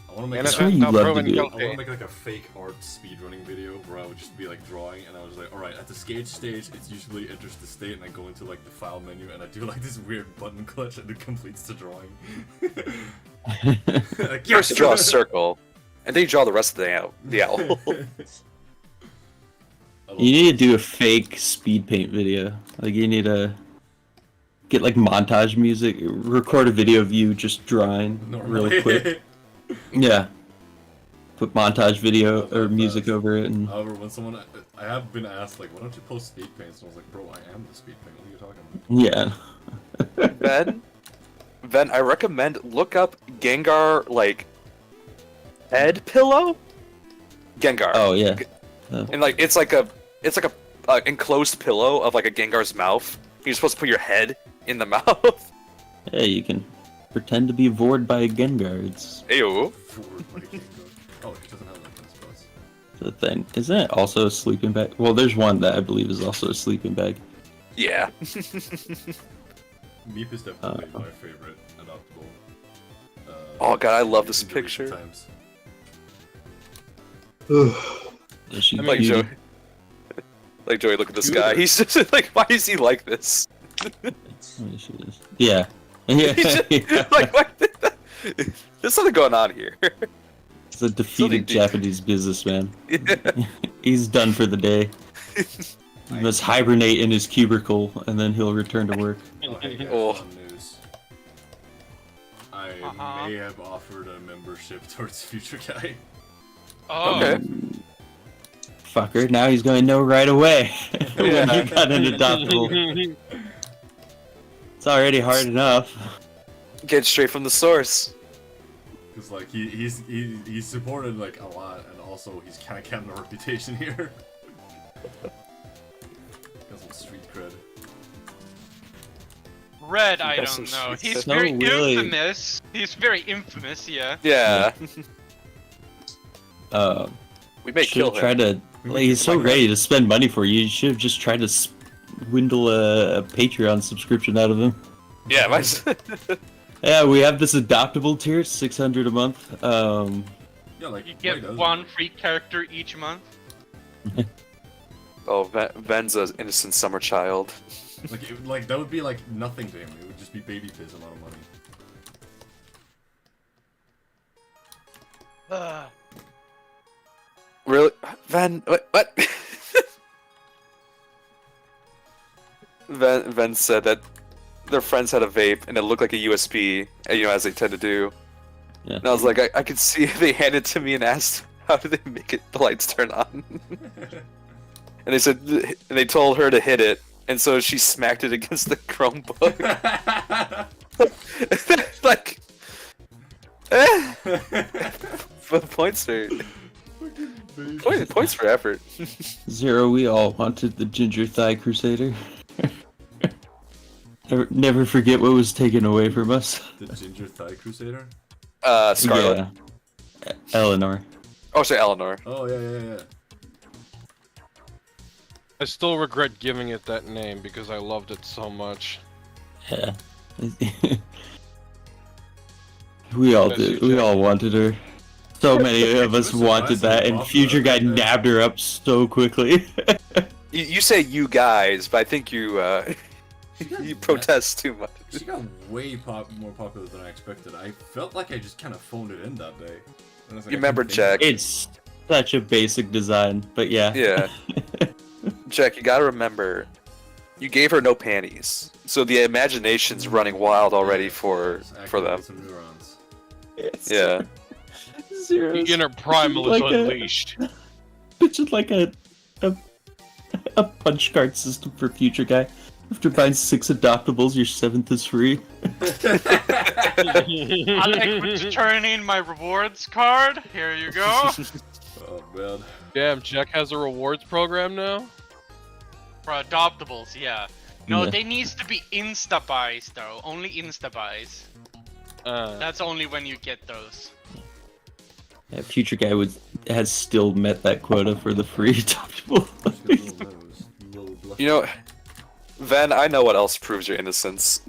I want to make That's like, what you Not love to proven do. I want guilty. to make like a fake art speedrunning video where I would just be like drawing, and I was like, all right, at the skate stage, it's usually enters the state, and I go into like the file menu, and I do like this weird button clutch, and it completes the drawing. Like, First you draw a circle, and then you draw the rest of the owl. You need to do a fake speed paint video. Like you need to get like montage music, record a video of you just drawing real quick. Yeah. Put montage video or music over it and However, when someone I have been asked like, why don't you post speed paints? And I was like, bro, I am the speed paint. What are you talking about? Ben, I recommend look up Gengar like head pillow. Gengar. oh yeah. And like it's like a enclosed pillow of like a Gengar's mouth. You're supposed to put your head in the mouth. Hey, you can pretend to be vored by a Gengar. It's Ew. Forward by Gengar. Oh, it doesn't have like this, but the thing. Isn't it also a sleeping bag? Well, there's one that I believe is also a sleeping bag. Yeah. Meep is definitely my favorite adoptable. Oh god, I love this in the picture. recent times. Is she Like cute? Joey. Like Joey, look at this guy. He's just like, why is he like this? There she is. Yeah. Yeah. He's just, Yeah. like, what? There's something going on here. He's a defeated deep. Japanese businessman. Yeah. He's done for the day. He must hibernate in his cubicle and then he'll return to work. Oh, hey, guys, Oh. fun news. I Uh-huh. may have offered a membership towards Future Guy. Oh, Okay. Fucker, now he's going to know right away when you got an adoptable. It's already hard enough. Get straight from the source. Cause like he's supported like a lot, and also he's kind of gotten a reputation here. Got some street cred. Red, I That's don't some know. shit. He's No, very really. infamous. He's very infamous, yeah. Yeah. We may Should kill have tried him. to. Like, he's so ready to spend money for you. You should have just tried to swindle a Patreon subscription out of him. Yeah, my... Yeah, we have this adoptable tier, $600 a month. Yeah, like You why get doesn't one he? free character each month. Oh, Ven's an innocent summer child. Like that would be like nothing to him. It would just be baby piss amount of money. Really? Ven, what? Ven said that their friends had a vape and it looked like a USB, as they tend to do. Yeah. And I was like, I could see if they handed it to me and asked, how do they make it the lights turn on? And they said, and they told her to hit it, and so she smacked it against the Chromebook. Like, points for effort. Zero, we all wanted the Ginger Thigh Crusader. Never forget what was taken away from us. The Ginger Thigh Crusader? Scarlet. Yeah. Eleanor. Oh, sorry, Eleanor. Oh yeah. I still regret giving it that name because I loved it so much. Yeah. We all Miss did. you, We Jack. all wanted her. So many of us Listen, wanted that, and listen, Future Guy listen. nabbed her up so quickly. You say you guys, but I think you you protest too much. She got way more popular than I expected. I felt like I just kind of phoned it in that day. And I was like, You I remember can think Jack? It's such a basic design, but yeah. Yeah. Jack, you gotta remember, you gave her no panties, so the imagination's running wild already for Just them. activate some neurons. Yeah. Zero. The inner primal Like is a- unleashed. It's just like a punch card system for Future Guy. After buying 6 adoptables, your 7th is free. I'd like to turn in my rewards card. Here you go. Oh man. Damn, JEK has a rewards program now? For adoptables, yeah. No, Yeah. they needs to be insta buys though. Only insta buys. That's only when you get those. Yeah, Future Guy has still met that quota for the free adoptable. You know, Ven, I know what else proves your innocence.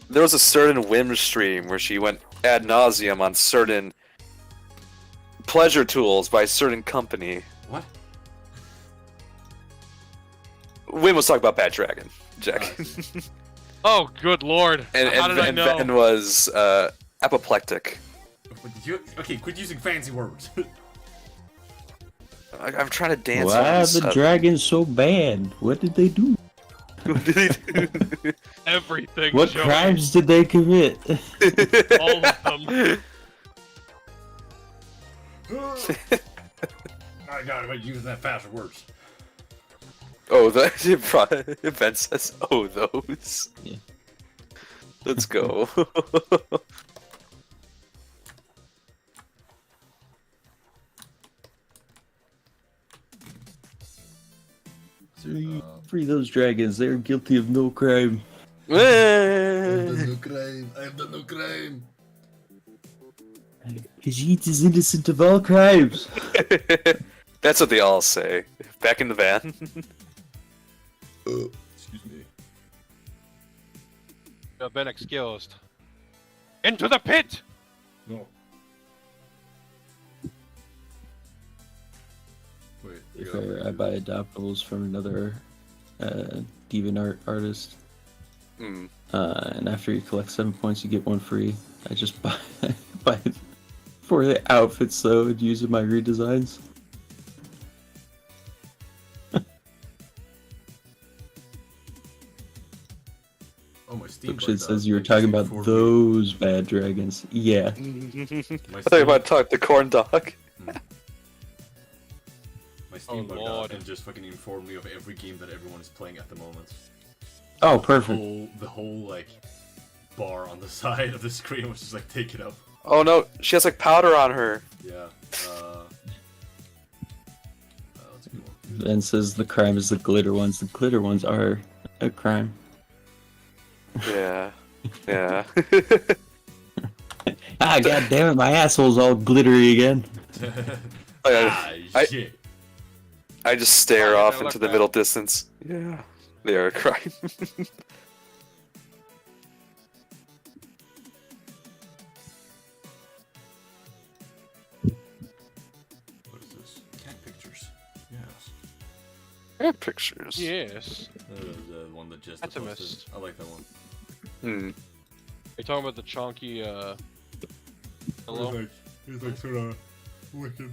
There was a certain Whim stream where she went ad nauseum on certain pleasure tools by a certain company. What? Whim was talking about Bad Dragon, Jack. Oh, good lord. How did I know? Ven was apoplectic. Okay, quit using fancy words. I'm trying to dance. Why are on the dragons so bad? What did they do? What did they do? Everything. What Joey. crimes did they commit? All of them. I gotta use that faster words. Oh, the event says, "Oh, those." Yeah. Let's go. 'Free those dragons. They are guilty of no crime. No crime. I have done no crime. Khajiit is innocent of all crimes. That's what they all say. Back in the van. Excuse me. You have been excused. Into the pit! No. Wait. If I buy adoptables from another DeviantArt artist, and after you collect 7 points, you get 1 free. I just buy it for the outfits though, and use in my redesigns. Oh, my Steam. Shit says you were talking about those bad dragons. Yeah. I thought you were about to talk to Corn Dog. My Steam Oh, bugged Lord. out and just fucking informed me of every game that everyone is playing at the moment. Oh, perfect. The whole like bar on the side of the screen was just like taken up. Oh no, she has like powder on her. Yeah. That's a good one. Ben says the crime is the glitter ones. The glitter ones are a crime. Yeah. Yeah. Ah, god damn it, my asshole's all glittery again. Shit. I just stare Oh, yeah, off they into look the bad. middle distance. Yeah. They are a crime. What is this? Cat pictures. Yes. Cat pictures. Yes. The one that just That's a posted. miss. I like that one. Hmm. You're talking about the chonky, hello? He's like sort of wicked.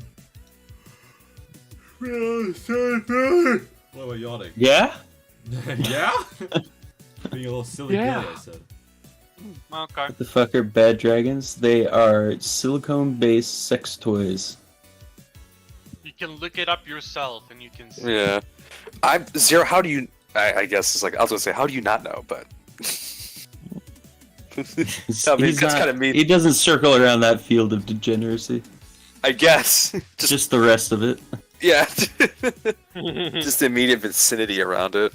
What about yawning? Yeah? Yeah? Being a little silly Yeah. gay, I said. Okay. What the fuck are bad dragons? They are silicone-based sex toys. You can look it up yourself and you can see. Yeah. I'm Zero. How do you? I guess it's like I was gonna say. How do you not know? But I mean, He's that's not- kind of mean. He doesn't circle around that field of degeneracy. I guess. Just the rest of it. Yeah. Just the immediate vicinity around it.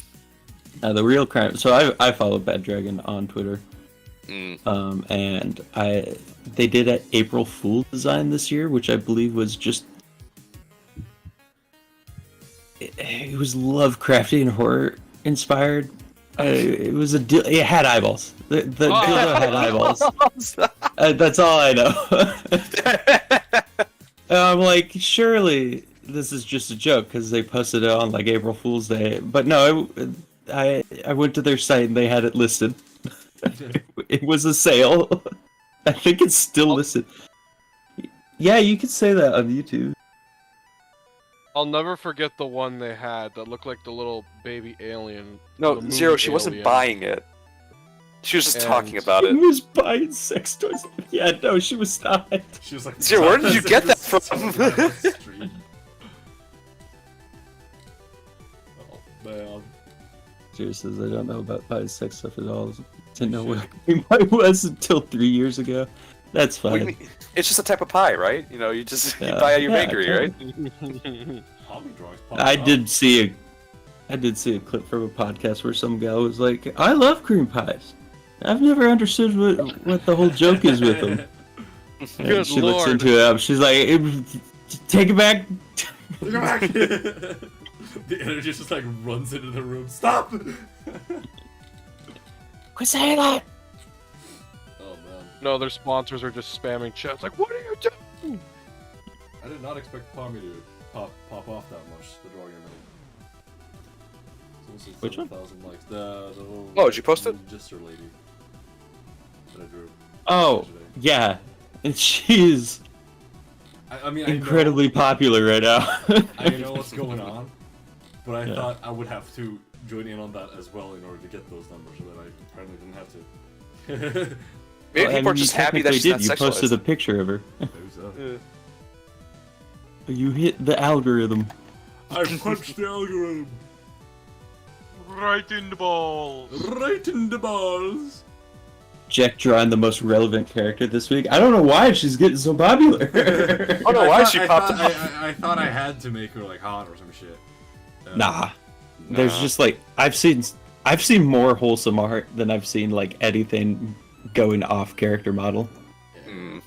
The real crime. So I follow Bad Dragon on Twitter. Mm. And they did an April Fool design this year, which I believe was just it was Lovecraftian horror inspired. It was it had eyeballs. The dildo had eyeballs. That's all I know. And I'm like, surely this is just a joke because they posted it on like April Fool's Day. But no, I went to their site and they had it listed. It was a sale. I think it's still listed. Yeah, you could say that on YouTube. I'll never forget the one they had that looked like the little baby alien. No, the Zero. movie She wasn't Alien. buying it. She was just And- talking about She it. was buying sex toys. Yeah, no, she was not. She was like, Zero, where did you get that from? Oh, man. Jared says, I don't know about Pie's sex stuff at all. Didn't know what cream pie was until 3 years ago. That's What do you fine. mean? It's just a type of pie, right? You know, you just you Yeah. buy at your Yeah, bakery, right? Hobby drawings. I did see a clip from a podcast where some guy was like, I love cream pies. I've never understood what the whole joke is with them. And Good she looks lord. into it. She's like, take it back. Look back! The energy just like runs into the room. Stop! Quit saying that. Oh man. No, their sponsors are just spamming chats like, what are you doing? I did not expect Pommy to pop off that much, the drawing I made. Which one? 7,000 likes. The little Oh, did you post it? Gister lady that I drew. Oh, yesterday. yeah. And she's I mean, incredibly popular right now. I know what's going on, but I Yeah. thought I would have to join in on that as well in order to get those numbers, so that I apparently didn't have to. Maybe Well, I people are mean, just you happy that technically she's not did. You posted sexualized. a picture of her. Who's up? You hit the algorithm. I punched the algorithm Right in the balls. right in the balls. JEK drawing the most relevant character this week. I don't know why she's getting so popular. Oh no, why she popped up? I thought I had to make her like hot or some shit. Nah. There's just like I've seen more wholesome art than I've seen like anything going off character model. Yeah. Hmm.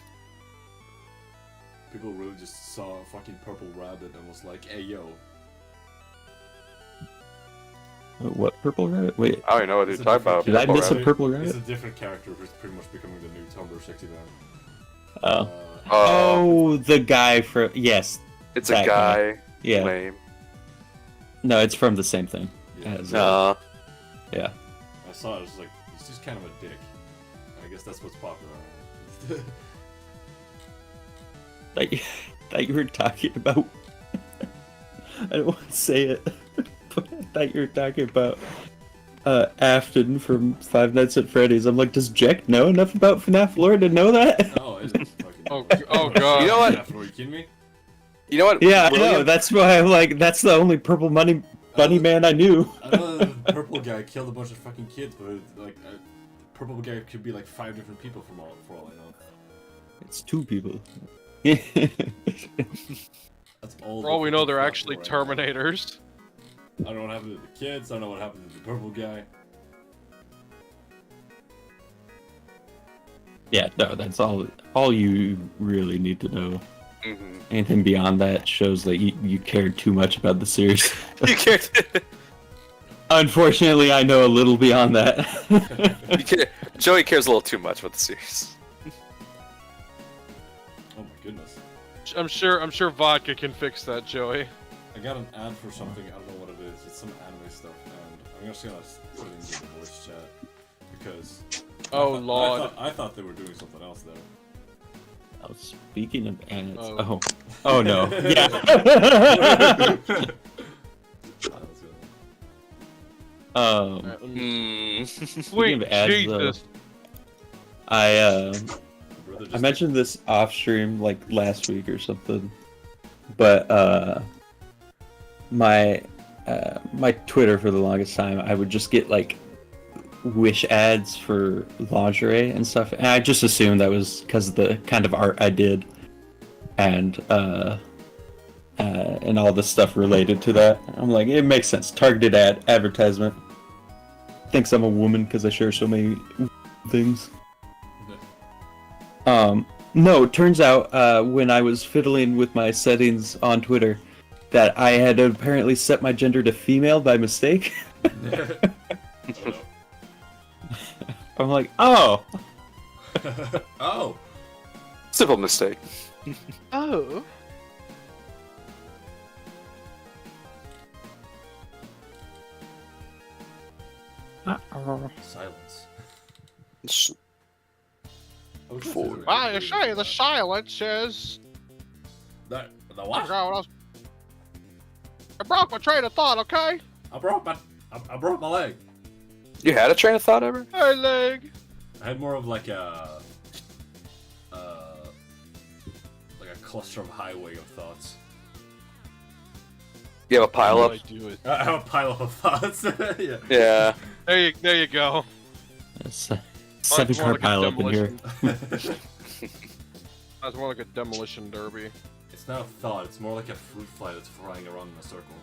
People really just saw a fucking purple rabbit and was like, "Hey yo." What purple rabbit? Wait, I don't even know what you're It's a talking about. did I Purple miss a Rabbit. purple It's a rabbit? different character who's pretty much becoming the new Tumblr sexy man. Oh. Oh, Oh, the guy from yes, it's a that guy. yeah. Lame. No, it's from the same thing. Yeah. As, Nah. yeah. I saw it, I was like, he's just kind of a dick. I guess that's what's popular. That you were talking about. I don't want to say it, but I thought you were talking about Afton from Five Nights at Freddy's. I'm like, does JEK know enough about FNAF lore to know that? Oh, I didn't fucking Oh, oh god. You know what? Are you kidding me? You know what? Yeah, I William? know. That's why I'm like, that's the only purple bunny man I knew. I know the purple guy killed a bunch of fucking kids, but like, purple guy could be like 5 different people for all I know. It's 2 people. That's all. For all we know, they're fucking actually right now. Terminators. I don't know what happened to the kids. I don't know what happened to the purple guy. Yeah, no, that's all you really need to know. Mhm. Anything beyond that shows that you cared too much about the series. You cared. Unfortunately, I know a little beyond that. Joey cares a little too much about the series. Oh my goodness. I'm sure vodka can fix that, Joey. I got an ad for something. I don't know what it is. It's some anime stuff, and I'm just gonna put it into the voice chat because. Oh lord. I thought they were doing something else there. Oh, speaking of ads, Oh. oh no, yeah. Alright, let me- Hmm. Sweet of ads, Jesus. I Brother I just- mentioned this off stream like last week or something, but my Twitter for the longest time I would just get like Wish ads for lingerie and stuff, and I just assumed that was because of the kind of art I did, and all the stuff related to that. I'm like, it makes sense. Targeted advertisement. Thinks I'm a woman because I share so many things. No, it turns out when I was fiddling with my settings on Twitter that I had apparently set my gender to female by mistake. I'm like, oh, Oh. Simple mistake. Oh. Silence. Four. Four. I say the silence is. The I what? forgot what I was. I broke my train of thought. Okay. I broke my leg. You had a train of thought ever? Hey, leg. I had more of like a cluster of highway of thoughts. You have a pile How up. do I do it? I have a pile of thoughts. Yeah. Yeah. There you go. It's a 7-car like a pile up in here. That's more like a demolition derby. It's not a thought, it's more like a fruit fly that's flying around in a circle.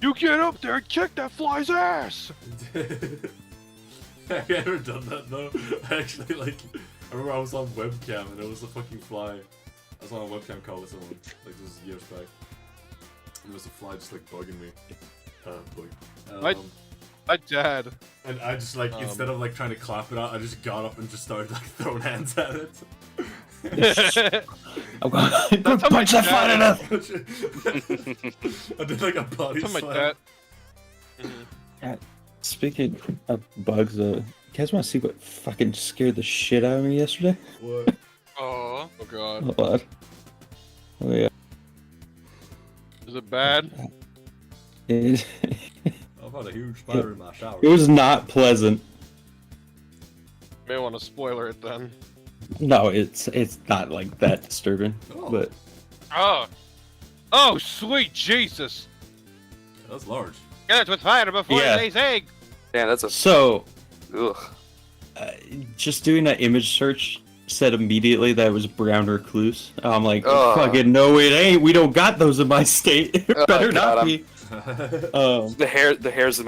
You get up there and kick that fly's ass! Have you ever done that though? Actually, like, I remember I was on webcam and it was a fucking fly. I was on a webcam call with someone, like this was years back. And there was a fly just like bugging me. My dad. And I just like, instead of like trying to clap it out, I just got up and just started like throwing hands at it. I'm going That's how my punch that fly to dad- death. I did like a body That's how my slam. dad. Speaking of bugs, you guys want to see what fucking scared the shit out of me yesterday? What? Oh. Oh god. Hold on. Oh yeah. Is it bad? It, I've had a huge spider in my shower. it was not pleasant. May want to spoiler it then. No, it's not like that disturbing, Oh. but Oh. Oh, sweet Jesus! That's large. Get it with fire before Yeah. it lays egg! Yeah, that's a. so Ugh. just doing an image search said immediately that it was brown recluse. I'm like, Ugh. fucking no, it ain't. We don't got those in my state. It Oh, better God, not be. The hairs on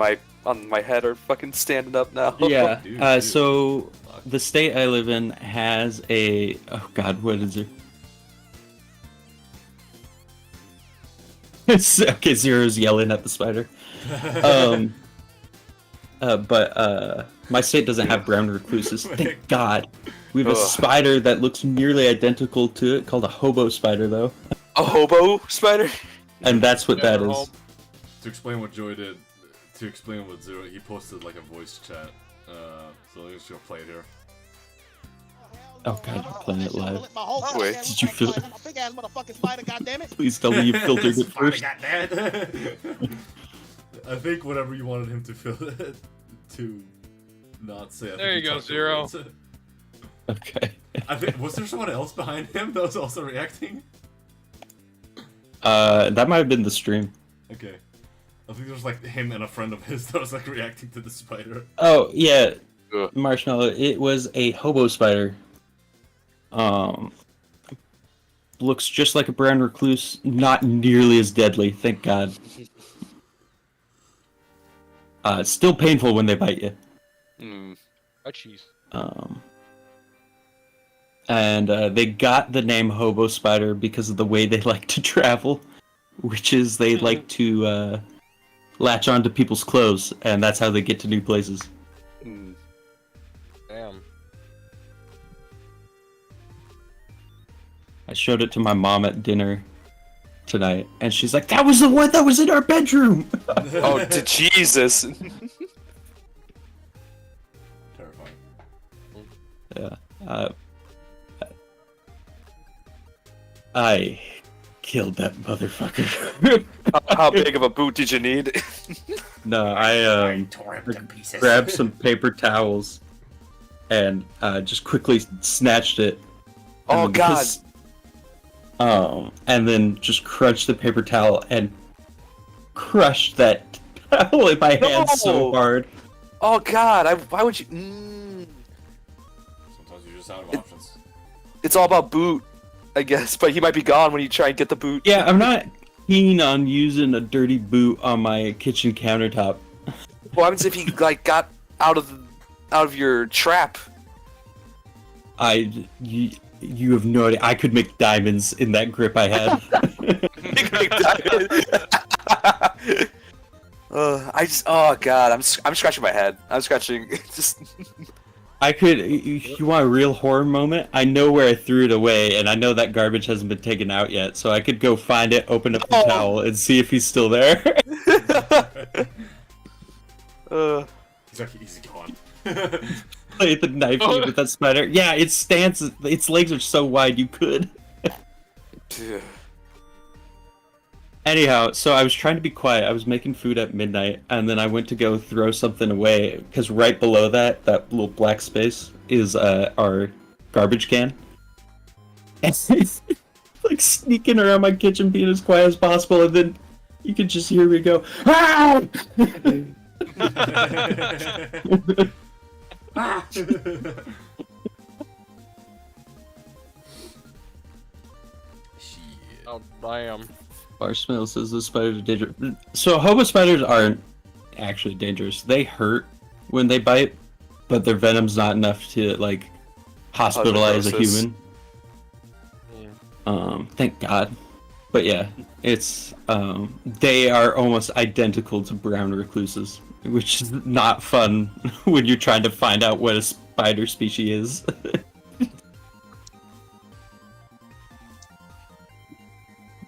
my head are fucking standing up now. Yeah. Dude. So the state I live in has a. Oh God, what is it? Okay, Zero's yelling at the spider. But my state doesn't have brown recluses. Thank God. We have a Ugh. spider that looks nearly identical to it, called a hobo spider, though, A hobo spider? and that's what that Yeah, is. To explain what Joy did, to explain what Zero, he posted like a voice chat. So I'm just gonna play it here. Oh God, you're playing it live. Wait. Did you fil- Please tell me you filtered it Spider first. got dead. I think whatever you wanted him to to not say. I There think you he go, talked Zero. over it. Okay. I think was there someone else behind him that was also reacting? That might have been the stream. Okay. I think there was like him and a friend of his that was like reacting to the spider. Oh yeah, Ugh. Marshmallow. It was a hobo spider. Looks just like a brown recluse, not nearly as deadly, thank God. Still painful when they bite you. Hmm. Oh, jeez. And they got the name hobo spider because of the way they like to travel, which is they like to latch onto people's clothes, and that's how they get to new places. Hmm. Damn. I showed it to my mom at dinner tonight, and she's like, "That was the one that was in our bedroom." Oh, Jesus. Terrifying. Yeah. I killed that motherfucker. How big of a boot did you need? No, I tore him to pieces. grabbed some paper towels and just quickly snatched it. Oh, And God. and then just crunched the paper towel and crushed that towel in my hand so No. hard. Oh, God. Why would you? Sometimes you're just out of options. It's all about boot, I guess. But he might be gone when you try and get the boot. Yeah, I'm not keen on using a dirty boot on my kitchen countertop. What happens if he like got out of your trap? You have no idea. I could make diamonds in that grip I had. Oh God, I'm scratching my head. I'm scratching just. I could. You want a real horror moment? I know where I threw it away, and I know that garbage hasn't been taken out yet. So I could go find it, open up the Oh. towel, and see if he's still there. He's gone. Play the knife game with that spider. Yeah, it stands. Its legs are so wide you could. Anyhow, so I was trying to be quiet. I was making food at midnight, and then I went to go throw something away because right below that little black space is our garbage can. And it's like sneaking around my kitchen, being as quiet as possible, and then you can just hear me go, ah! Shit. Oh damn. Marshmallow says the spiders are dangerous. So hobo spiders aren't actually dangerous. They hurt when they bite, but their venom's not enough to like hospitalize a Tuberculosis. human. Thank God. But yeah, it's they are almost identical to brown recluses, which is not fun when you're trying to find out what a spider species is.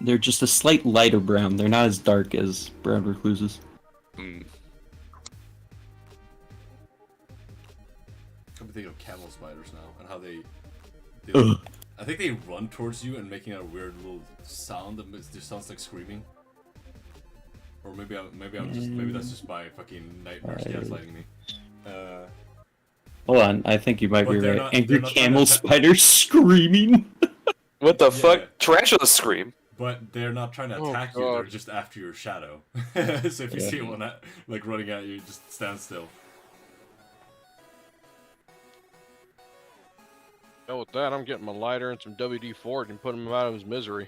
They're just a slight lighter brown. They're not as dark as brown recluses. Mm. I'm thinking of camel spiders now and how they Ugh. I think they run towards you and making a weird little sound that just sounds like screaming. Or maybe that's just my fucking nightmares gaslighting me. Hold on, I think you might But be they're right. not- Angry they're not camel trying to- spider screaming. What the Yeah. fuck? Tarantulas scream. But they're not trying to Oh, attack you, they're God. just after your shadow. So if you Yeah. see one like running at you, just stand still. Hell with that, I'm getting my lighter and some WD-40 and putting him out of his misery.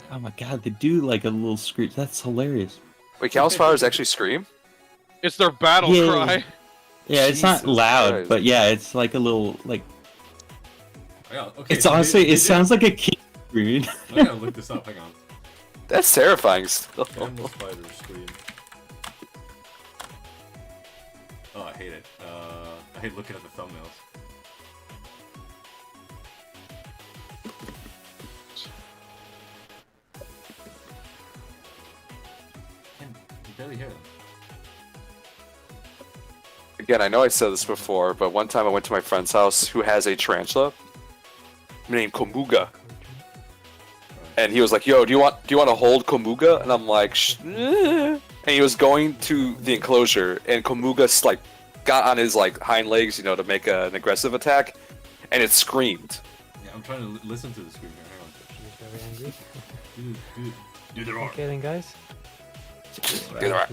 Oh my god, they do like a little screech. That's hilarious. Wait, camel spiders actually scream? It's their battle Yeah. cry. Yeah, it's not Jesus loud, Christ. but yeah, it's like a little like. Yeah, okay, It's so honestly, they it sounds like a kid screaming. I gotta look this up, hang on. That's terrifying still. Camel spider scream. Oh, I hate it. I hate looking at the thumbnails. Can barely hear them. Again, I know I said this before, but one time I went to my friend's house who has a tarantula named Komuga. And he was like, "Yo, do you want to hold Komuga?" And I'm like, and he was going to the enclosure, and Komuga like got on his like hind legs, you know, to make an aggressive attack, and it screamed. Yeah, I'm trying to listen to the scream here. He's very angry. Hang on. Do the roar. Okay then, guys. Do the roar.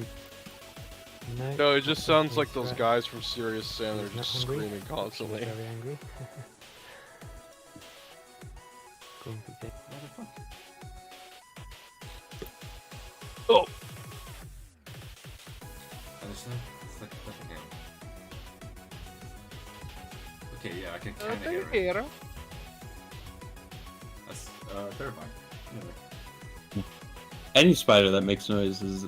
No, No, it just sounds like He's those right. guys from Serious Sam. They're He's not just hungry. screaming constantly. He's very angry. Going to take. Oh, Understand? It's like nothing here. Okay, yeah, I can kinda hear it. That's terrifying. Anyway. Any spider that makes noise is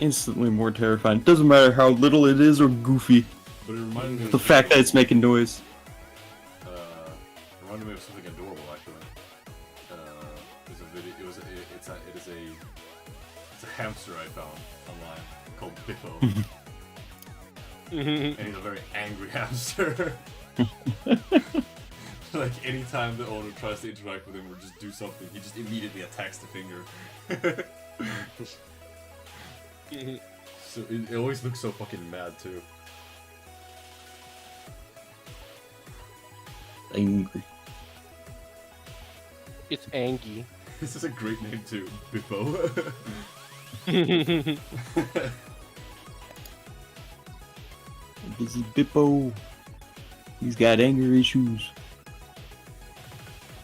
instantly more terrifying. Doesn't matter how little it is or goofy. But it reminded me of The fact that it's making noise. reminded me of something adorable actually. There's a video. It's a hamster I found online called Bippo, and he's a very angry hamster. Like anytime the owner tries to interact with him or just do something, he just immediately attacks the finger. So it always looks so fucking mad too. Angry. it's Angie. This is a great name too, Bippo. This is Bippo. He's got anger issues.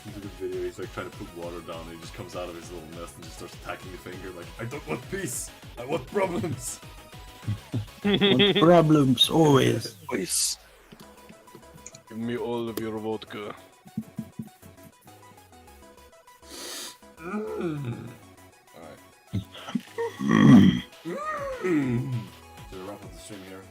Into the video, he's like trying to put water down, and he just comes out of his little nest and just starts attacking the finger. Like, I don't want peace. I want problems. Want problems always. Please. Give me all of your vodka. Alright. So wrap up the stream here.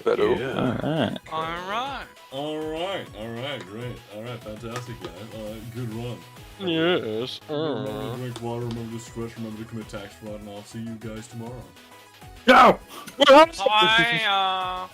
Beto. Alright. Alright. Alright, great. Alright, fantastic, guys. Alright, good run. Yes. Remember to drink water, remember to stretch, remember to commit tax fraud, and I'll see you guys tomorrow. Go! Bye.